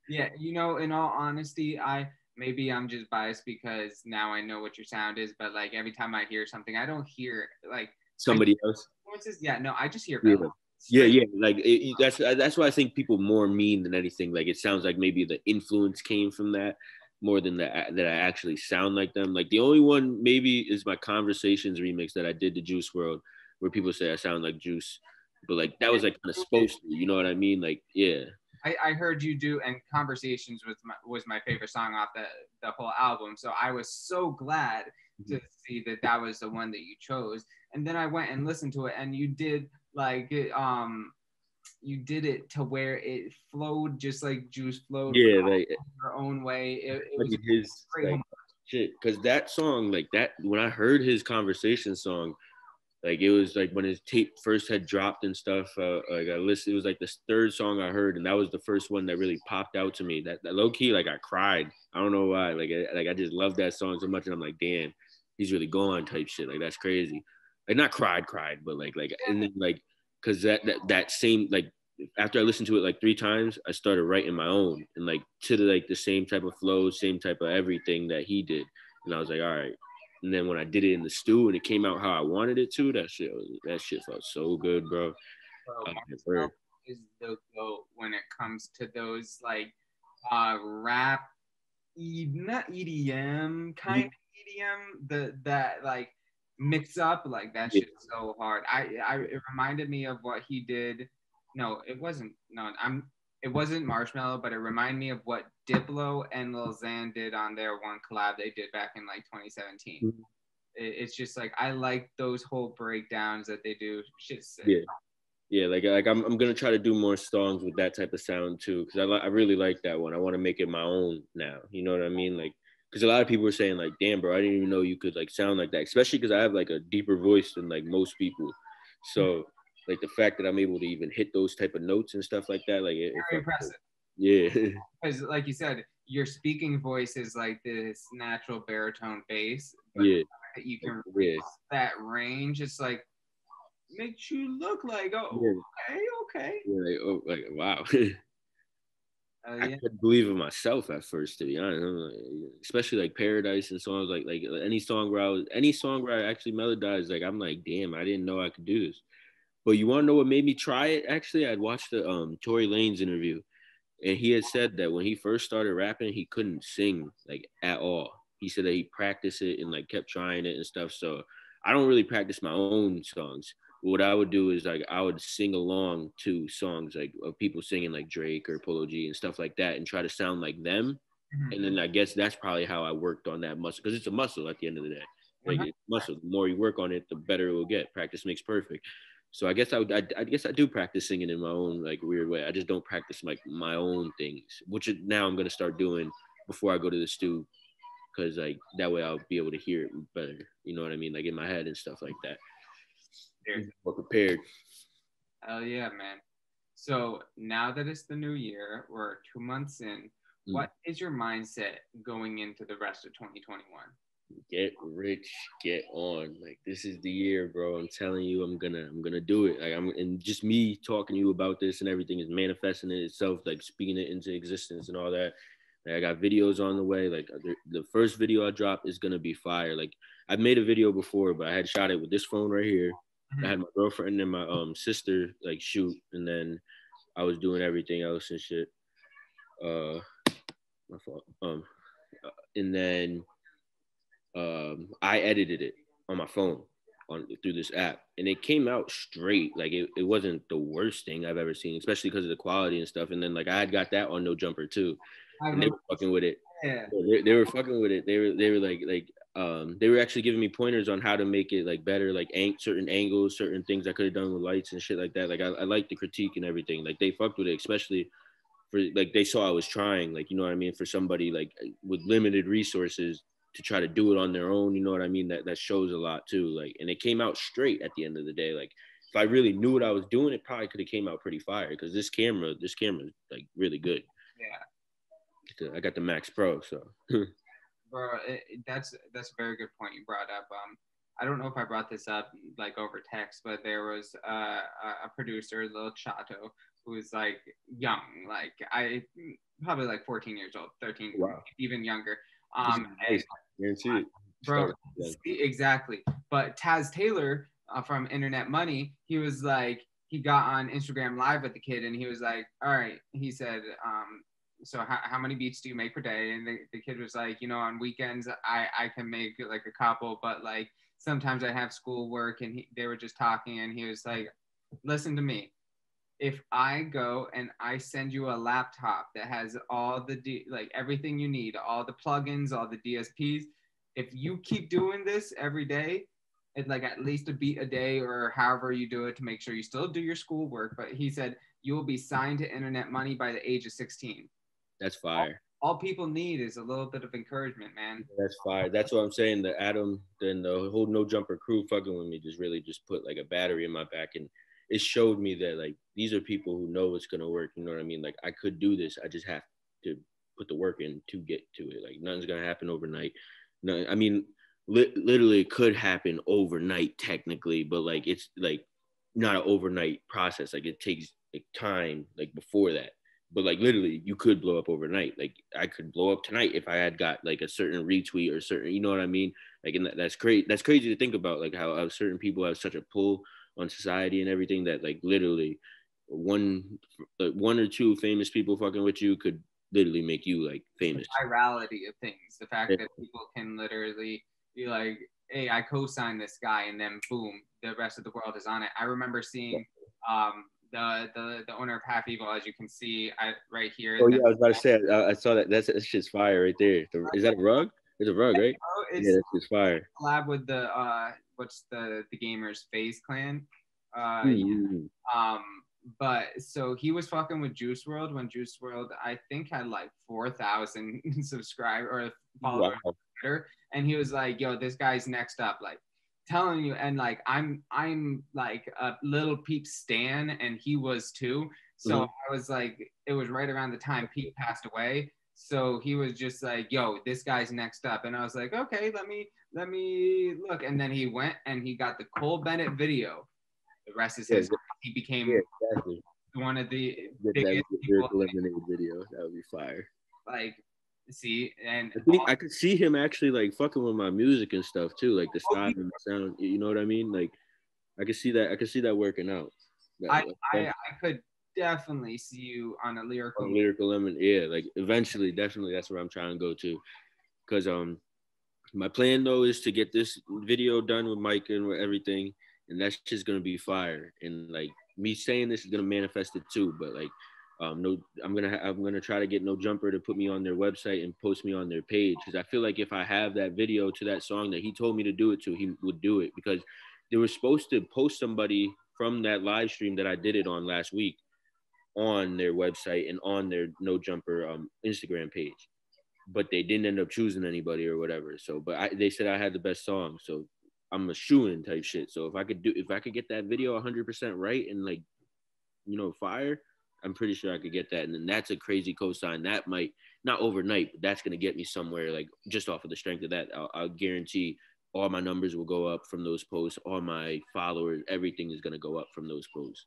yeah, in all honesty, maybe I'm just biased because now I know what your sound is, but like every time I hear something, I don't hear like somebody else. Yeah, no, I just hear Vellz. Yeah. Like that's why I think people more mean than anything. Like it sounds like maybe the influence came from that more than that I actually sound like them. Like the only one maybe is my Conversations remix that I did to Juice WRLD, where people say I sound like Juice, but like that was like kind of supposed to, you know what I mean? Like yeah. I heard you do, and Conversations was my favorite song off the whole album. So I was so glad to see that was the one that you chose. And then I went and listened to it, and you did like you did it to where it flowed just like Juice flowed. Yeah, like your own way. It was his great. like, shit, because that song, like that, when I heard his Conversation song, Like it was like when his tape first had dropped and stuff. Like I listened, it was like the third song I heard, and that was the first one that really popped out to me. That low key, like I cried. I don't know why. Like I just love that song so much, and I'm like, damn, he's really gone type shit. Like that's crazy. Like not cried, but like and then like because that same like after I listened to it like 3 times, I started writing my own and like to the same type of flow, same type of everything that he did, and I was like, all right. And then when I did it in the stew and it came out how I wanted it to, that shit felt so good, bro. Bro, Marcel is the GOAT when it comes to those like rap, not EDM, kind of EDM, that like mix up like that shit's so hard. It reminded me of what he did. No, it wasn't. No, it wasn't Marshmello, but it reminded me of what Diplo and Lil Xan did on their one collab they did back in like 2017. Mm-hmm. It's just like I like those whole breakdowns that they do. Shit's sick. Yeah. Like I'm gonna try to do more songs with that type of sound too, because I really like that one. I want to make it my own now. You know what I mean? Like, because a lot of people were saying like, damn, bro, I didn't even know you could like sound like that. Especially because I have like a deeper voice than like most people. So like the fact that I'm able to even hit those type of notes and stuff like that, like very impressive. Yeah. Because like you said, your speaking voice is like this natural baritone bass, but yeah, you can reach that range. It's like makes you look like okay. Yeah, like wow. I Yeah. couldn't believe it myself at first, to be honest. Especially like Paradise and songs like any song where I actually melodized, like I'm like, damn, I didn't know I could do this. But you want to know what made me try it? Actually, I'd watched the Tory Lanez interview, and he had said that when he first started rapping, he couldn't sing like at all. He said that he practiced it and like kept trying it and stuff. So I don't really practice my own songs. What I would do is like I would sing along to songs like of people singing like Drake or Polo G and stuff like that, and try to sound like them. Mm-hmm. And then I guess that's probably how I worked on that muscle, because it's a muscle at the end of the day. Like it's muscle. The more you work on it, the better it will get. Practice makes perfect. So I guess I guess I do practice singing in my own like weird way. I just don't practice like my own things, which now I'm gonna start doing before I go to the stew, because like that way I'll be able to hear it better. You know what I mean? Like in my head and stuff like that. More prepared. Oh yeah, man. So now that it's the new year, we're 2 months in. What is your mindset going into the rest of 2021? Get rich, get on. Like this is the year, bro. I'm telling you, I'm gonna do it. Like and just me talking to you about this and everything is manifesting it itself, like speaking it into existence and all that. Like I got videos on the way. Like the first video I drop is gonna be fire. Like I've made a video before, but I had shot it with this phone right here. I had my girlfriend and my sister like shoot, and then I was doing everything else and shit. My fault. And then I edited it on my phone through this app, and it came out straight. Like it wasn't the worst thing I've ever seen, especially because of the quality and stuff. And then like I had got that on No Jumper too, and they were fucking with it. Yeah. They were fucking with it. They were like they were actually giving me pointers on how to make it like better, like certain angles, certain things I could have done with lights and shit like that. Like I like the critique and everything. Like they fucked with it, especially for like they saw I was trying. Like you know what I mean, for somebody like with limited resources to try to do it on their own. You know what I mean? That shows a lot too. Like, and it came out straight at the end of the day. Like if I really knew what I was doing, it probably could have came out pretty fire, because this camera is like really good. Yeah. I got the Max Pro, so. Bro, that's a very good point you brought up. I don't know if I brought this up like over text, but there was a producer, Lil Chato, who was like young, like I probably like 14 years old, 13, wow. Even younger. Bro, exactly. But Taz Taylor from Internet Money, he was like, he got on Instagram Live with the kid, and he was like, all right, he said, so how many beats do you make per day? And the kid was like, you know, on weekends I can make like a couple, but like sometimes I have schoolwork. And they were just talking, and he was like, listen to me. If I go and I send you a laptop that has all the like everything you need, all the plugins, all the DSPs, if you keep doing this every day, it's like at least a beat a day or however you do it to make sure you still do your schoolwork. But he said you will be signed to Internet Money by the age of 16. That's fire. all people need is a little bit of encouragement, man. That's fire. That's what I'm saying. The Adam, then the whole No Jumper crew fucking with me just really just put like a battery in my back, and it showed me that like these are people who know it's gonna work. You know what I mean? Like I could do this. I just have to put the work in to get to it. Like nothing's gonna happen overnight. No, I mean, literally it could happen overnight technically, but like it's like not an overnight process. Like it takes like time like before that. But like literally you could blow up overnight. Like I could blow up tonight if I had got like a certain retweet or certain, you know what I mean? Like, and that's crazy. That's crazy to think about, like how certain people have such a pull on society and everything that like literally one or two famous people fucking with you could literally make you like famous. The virality of things, the fact that people can literally be like, hey, I co-signed this guy, and then boom, the rest of the world is on it. I remember seeing the owner of Half Evil, as you can see right here. Oh yeah, I was about to say, I saw that. That shit's fire right there. Is that a rug? It's a rug, right? Yeah, that shit's fire. Collab with the what's the gamers FaZe Clan. But so he was fucking with Juice WRLD when Juice WRLD I think had like 4,000 subscribers or followers on Twitter, and he was like, "Yo, this guy's next up." Like telling you, and like I'm like a Little Peep stan, and he was too. So I was like, it was right around the time Peep passed away. So he was just like, "Yo, this guy's next up," and I was like, "Okay, let me look." And then he went and he got the Cole Bennett video. The rest is history. He became one of the biggest people. Video. That would be fire. Like, see, and I think I could see him actually like fucking with my music and stuff too, like the style and the sound. You know what I mean? Like, I could see that. I could see that working out. I could definitely see you on a lyrical lemon. Yeah, like eventually, definitely, that's where I'm trying to go to. Because my plan though is to get this video done with Mike and with everything. And that's just gonna be fire. And like me saying this is gonna manifest it too. But like, no, I'm gonna try to get No Jumper to put me on their website and post me on their page, because I feel like if I have that video to that song that he told me to do it to, he would do it, because they were supposed to post somebody from that live stream that I did it on last week on their website and on their No Jumper Instagram page, but they didn't end up choosing anybody or whatever. So, but they said I had the best song, so I'm a shoo-in type shit. So if I could get that video 100% right and like, you know, fire, I'm pretty sure I could get that. And then that's a crazy cosign. That might not overnight, but that's gonna get me somewhere. Like just off of the strength of that, I'll guarantee all my numbers will go up from those posts. All my followers, everything is gonna go up from those posts.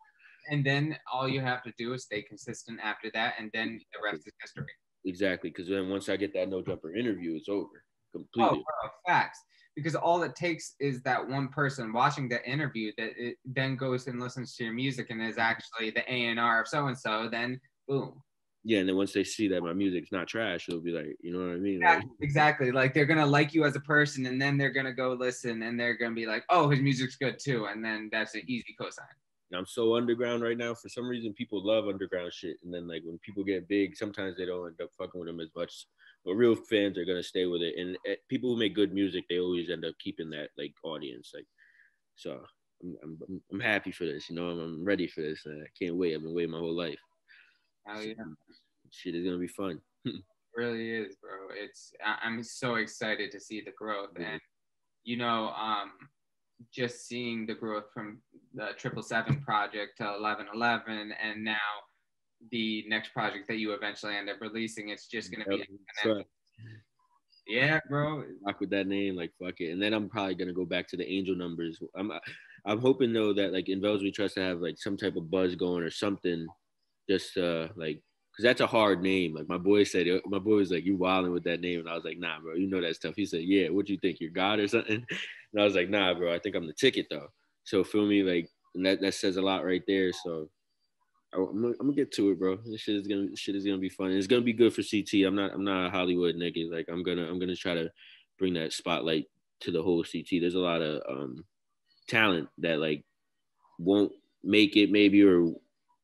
And then all you have to do is stay consistent after that, and then the rest is history. Exactly, because then once I get that No Jumper interview, it's over completely. Oh, bro, facts. Because all it takes is that one person watching the interview that it then goes and listens to your music and is actually the A&R of so-and-so, then boom. Yeah, and then once they see that my music's not trash, it'll be like, you know what I mean? Yeah, exactly. Like they're going to like you as a person, and then they're going to go listen, and they're going to be like, oh, his music's good too. And then that's an easy cosign. I'm so underground right now. For some reason, people love underground shit. And then like when people get big, sometimes they don't end up fucking with them as much. But real fans are gonna stay with it, and people who make good music, they always end up keeping that like audience. Like, so I'm happy for this. You know, I'm ready for this. I can't wait. I've been waiting my whole life. Oh yeah, shit is gonna be fun. It really is, bro. I'm so excited to see the growth, and you know, just seeing the growth from the 777 project to 1111, and now the next project that you eventually end up releasing, it's just gonna be yeah, bro. Rock with that name, like fuck it. And then I'm probably gonna go back to the angel numbers. I'm hoping though that like in Vellz we trust to have like some type of buzz going or something, just like, because that's a hard name. Like my boy was like, you wilding with that name, and I was like, nah, bro, you know that stuff. He said, yeah, what you think, you're God or something? And I was like, nah, bro, I think I'm the ticket though. So feel me, like, and that says a lot right there. So I'm gonna get to it, bro. This shit is gonna be fun. It's gonna be good for CT. I'm not a Hollywood nigga. Like I'm gonna try to bring that spotlight to the whole CT. There's a lot of talent that like won't make it maybe, or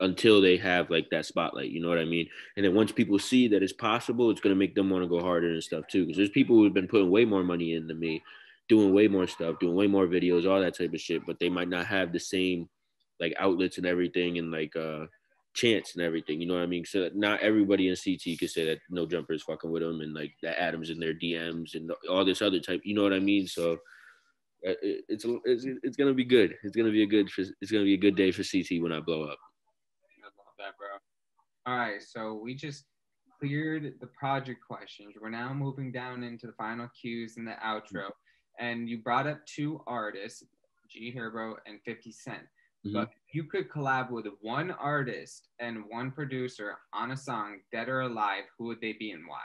until they have like that spotlight, you know what I mean? And then once people see that it's possible, it's gonna make them want to go harder and stuff too. Because there's people who've been putting way more money in than me, doing way more stuff, doing way more videos, all that type of shit, but they might not have the same like outlets and everything, and like chance and everything, you know what I mean? So not everybody in CT could say that No Jumper is fucking with him and like that Adam's in their DMs and all this other type, you know what I mean? So it's gonna be good. It's gonna be a good day for CT when I blow up. I love that, bro. All right, so we just cleared the project questions. We're now moving down into the final cues and the outro. And you brought up two artists, G Herbo and 50 Cent. Mm-hmm. But you could collab with one artist and one producer on a song, dead or alive. Who would they be and why?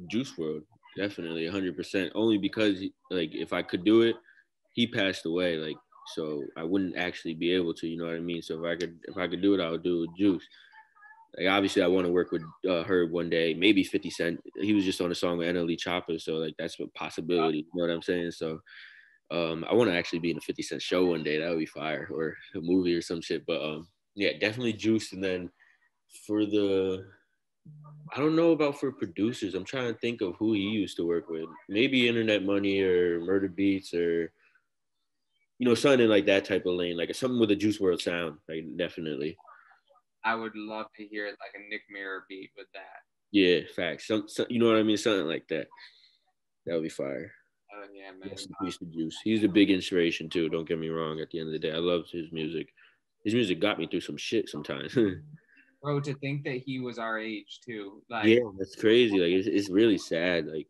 Juice WRLD, definitely 100%. Only because like if I could do it, he passed away, like so I wouldn't actually be able to. You know what I mean? So if I could do it, I would do it with Juice. Like obviously, I want to work with Herb one day, maybe 50 Cent. He was just on a song with Untitled Chapter, so like that's a possibility. You know what I'm saying? So I want to actually be in a 50 Cent show one day. That would be fire, or a movie or some shit. But yeah, definitely Juice. And then for I don't know about for producers. I'm trying to think of who he used to work with. Maybe Internet Money or Murder Beats or something like that type of lane, like something with a Juice WRLD sound, like definitely. I would love to hear like a Nick Mirror beat with that. Yeah, facts. Some you know what I mean? Something like that. That would be fire. Oh yeah, man. Rest in peace to Juice. He's a big inspiration too. Don't get me wrong. At the end of the day, I love his music. His music got me through some shit sometimes. Bro, to think that he was our age too. Like, yeah, that's crazy. Like it's really sad. Like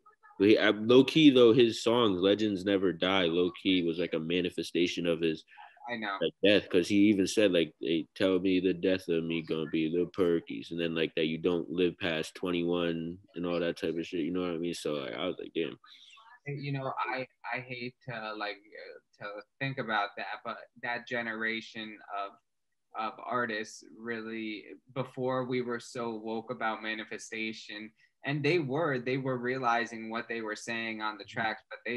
low key though, his songs "Legends Never Die" low key was like a manifestation of his I know. like death, because he even said like they tell me the death of me gonna be the Perkies, and then like that you don't live past 21 and all that type of shit. You know what I mean? So like, I was like, damn. I hate to to think about that, but that generation of artists really, before we were so woke about manifestation, and they were realizing what they were saying on the tracks, but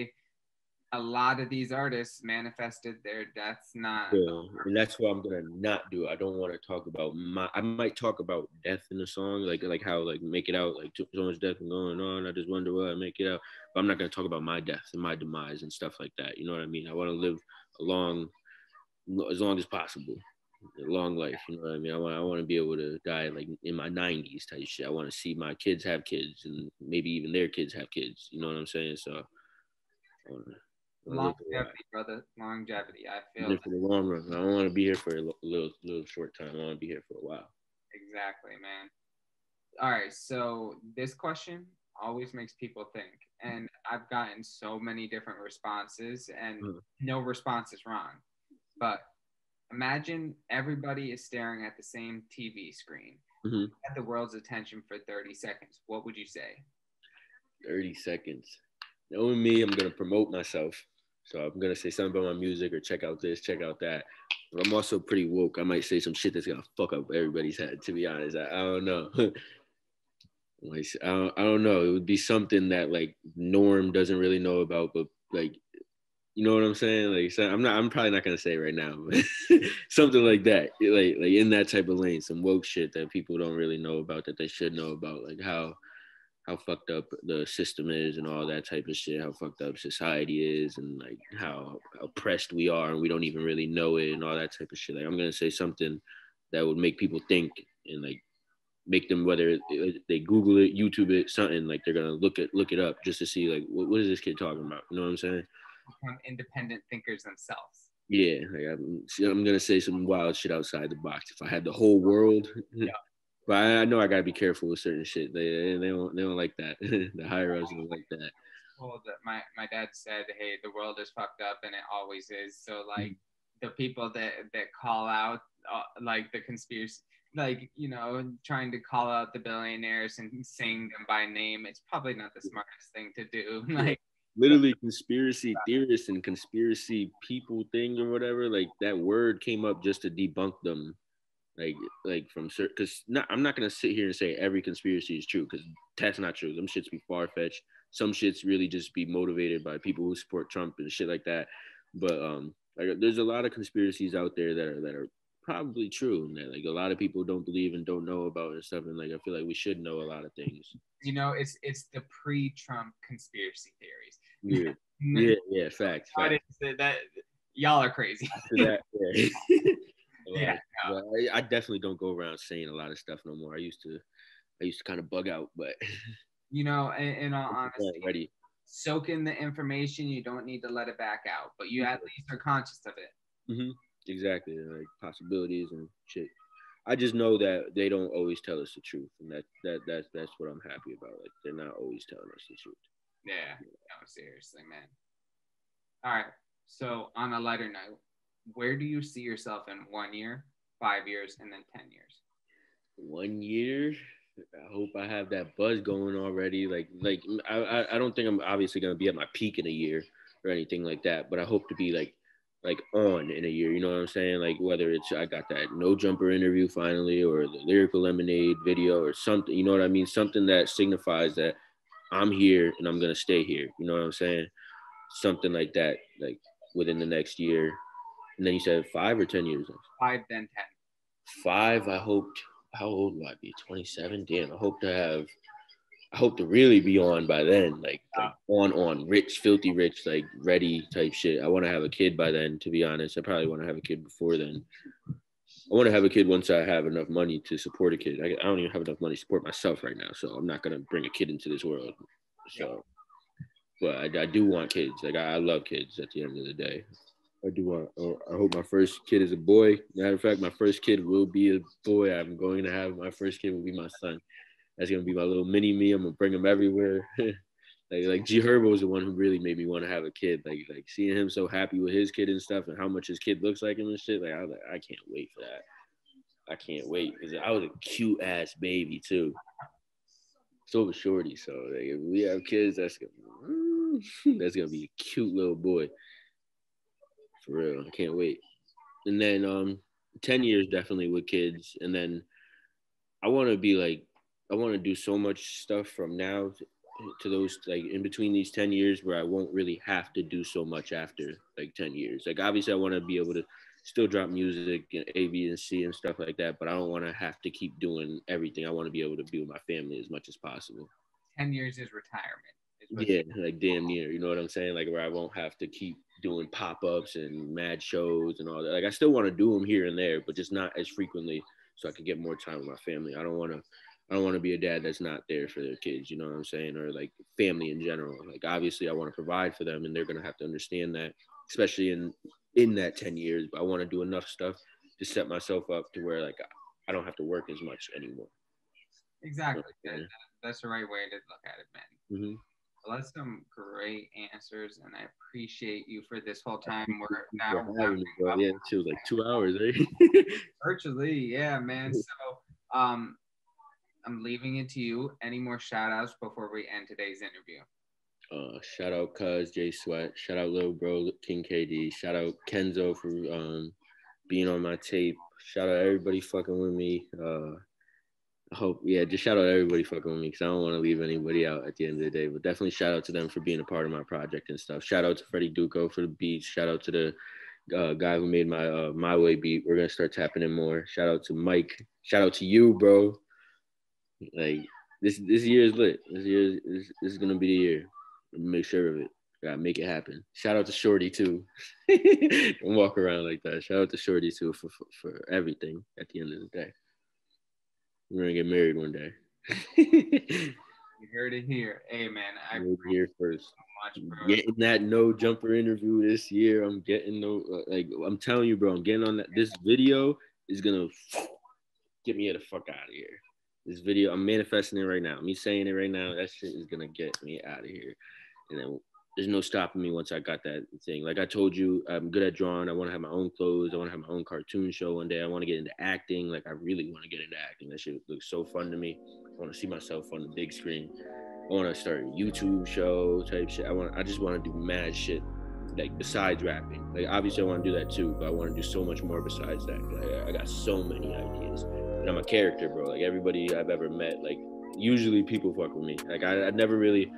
a lot of these artists manifested their deaths not. Yeah, and that's what I'm gonna not do. I don't want to talk about I might talk about death in the song, like how like make it out, like so much death going on. I just wonder will I make it out, but I'm not gonna talk about my death and my demise and stuff like that. You know what I mean? I want to live as long as possible, a long life. You know what I mean? I want to be able to die like in my 90s type shit. I want to see my kids have kids and maybe even their kids have kids. You know what I'm saying? So. Longevity, brother. Longevity. I feel for the long run. I don't want to be here for a little short time. I want to be here for a while. Exactly, man. All right. So this question always makes people think, and I've gotten so many different responses, and no response is wrong. But imagine everybody is staring at the same TV screen, at the world's attention for 30 seconds. What would you say? 30 seconds. Knowing me, I'm gonna promote myself. So I'm going to say something about my music or check out this, check out that. But I'm also pretty woke. I might say some shit that's going to fuck up everybody's head, to be honest. I don't know. I don't know. It would be something that, like, Norm doesn't really know about, but, like, you know what I'm saying? Like, so I'm probably not going to say it right now, but something like that. Like in that type of lane, some woke shit that people don't really know about that they should know about, like how fucked up the system is and all that type of shit, how fucked up society is and like how oppressed we are and we don't even really know it and all that type of shit. Like I'm going to say something that would make people think and like make them, whether they Google it, YouTube it, something, like they're going to look it up just to see like, what is this kid talking about? You know what I'm saying? Become independent thinkers themselves. Yeah. Like I'm going to say some wild shit outside the box. If I had the whole world, yeah. But I know I gotta be careful with certain shit. They don't like that. The higher ups don't like that. Well, my dad said, "Hey, the world is fucked up, and it always is." So like the people that call out like the conspiracy, like trying to call out the billionaires and saying them by name, it's probably not the smartest thing to do. Like literally conspiracy theorists and conspiracy people thing or whatever. Like that word came up just to debunk them. Like from certain, because I'm not gonna sit here and say every conspiracy is true, because that's not true. Them shits be far-fetched. Some shits really just be motivated by people who support Trump and shit like that. But like there's a lot of conspiracies out there that are probably true, and that like a lot of people don't believe and don't know about and stuff. And like I feel like we should know a lot of things. It's the pre-Trump conspiracy theories. Yeah, facts. That y'all are crazy. After that, yeah. Yeah. I definitely don't go around saying a lot of stuff no more. I used to kind of bug out, but You know, in all I'm honesty, ready. soak in the information. You don't need to let it back out, but you at least are conscious of it. Mm-hmm. Exactly, like possibilities and shit. I just know that they don't always tell us the truth, and that's what I'm happy about. Like they're not always telling us the truth. Yeah. No, seriously, man. All right. So on a lighter note, where do you see yourself in 1 year, 5 years, and then 10 years? 1 year. I hope I have that buzz going already. I don't think I'm obviously gonna be at my peak in a year or anything like that, but I hope to be like on in a year. You know what I'm saying? Like whether it's I got that no jumper interview finally, or the Lyrical Lemonade video, or something. You know what I mean? Something that signifies that I'm here and I'm gonna stay here. You know what I'm saying? Something like that, like within the next year. And then you said 5 or 10 years. 5, then 10. 5. I hoped. How old will I be? 27. Damn. I hope to really be on by then, like on rich, filthy rich, like ready type shit. I want to have a kid by then. To be honest, I probably want to have a kid before then. I want to have a kid once I have enough money to support a kid. I don't even have enough money to support myself right now, so I'm not gonna bring a kid into this world. So, but I do want kids. Like I love kids. At the end of the day, I do want. I hope my first kid is a boy. Matter of fact, my first kid will be a boy. I'm going to have my first kid will be my son. That's gonna be my little mini me. I'm gonna bring him everywhere. like G Herbo was the one who really made me want to have a kid. Like seeing him so happy with his kid and stuff, and how much his kid looks like him and shit. Like I was like, I can't wait for that. I can't wait because I was a cute ass baby too. So was Shorty. So like, if we have kids, that's gonna be a cute little boy. For real, I can't wait. And then 10 years definitely with kids, and then I want to be like I want to do so much stuff from now to those like in between these 10 years where I won't really have to do so much after like 10 years. Like obviously I want to be able to still drop music and A, B, and C and stuff like that, but I don't want to have to keep doing everything. I want to be able to be with my family as much as possible. 10 years is retirement. Yeah, like damn near, you know what I'm saying? Like where I won't have to keep doing pop-ups and mad shows and all that. Like I still want to do them here and there, but just not as frequently so I can get more time with my family. I don't want to be a dad that's not there for their kids, you know what I'm saying? Or like family in general. Like obviously I want to provide for them and they're going to have to understand that, especially in that 10 years, but I want to do enough stuff to set myself up to where like I don't have to work as much anymore. Exactly. That's the right way to look at it, man. Mm-hmm. Well, that's some great answers, and I appreciate you for this whole time. We're now yeah, it was like 2 hours, right? Virtually, yeah, man. So, I'm leaving it to you. Any more shout outs before we end today's interview? Shout out Cuz J Sweat. Shout out little bro King KD. Shout out Kenzo for being on my tape. Shout out everybody fucking with me. I hope, yeah, just shout out everybody fucking with me because I don't want to leave anybody out at the end of the day. But definitely shout out to them for being a part of my project and stuff. Shout out to Freddie Duco for the beats. Shout out to the guy who made my way beat. We're gonna start tapping in more. Shout out to Mike. Shout out to you, bro. Like this year is lit. This is gonna be the year. Make sure of it. Gotta make it happen. Shout out to Shorty too. Don't walk around like that. Shout out to Shorty too for everything at the end of the day. We're gonna get married one day. You heard it here. Hey man, I here first. So much, bro. Getting that no jumper interview this year. I'm getting I'm telling you, bro. I'm getting on that. This video is gonna get me the fuck out of here. This video, I'm manifesting it right now. Me saying it right now, that shit is gonna get me out of here. And then there's no stopping me once I got that thing. Like I told you, I'm good at drawing. I want to have my own clothes. I want to have my own cartoon show one day. I want to get into acting. Like I really want to get into acting. That shit looks so fun to me. I want to see myself on the big screen. I want to start a YouTube show type shit. I just want to do mad shit, like besides rapping. Like obviously I want to do that too, but I want to do so much more besides that. Like, I got so many ideas. And I'm a character, bro. Like everybody I've ever met, like usually people fuck with me. Like I never really.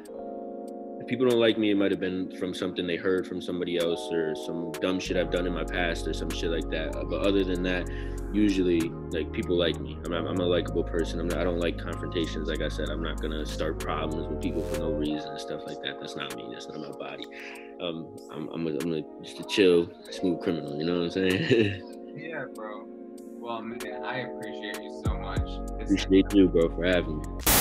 If people don't like me, it might have been from something they heard from somebody else or some dumb shit I've done in my past or some shit like that. But other than that, usually like people like me. I'm a likable person. I don't like confrontations. Like I said, I'm not gonna start problems with people for no reason and stuff like that. That's not me. That's not my body. I'm just a chill, smooth criminal. You know what I'm saying? Yeah, bro. Well, man, I appreciate you so much. Appreciate you, bro, for having me.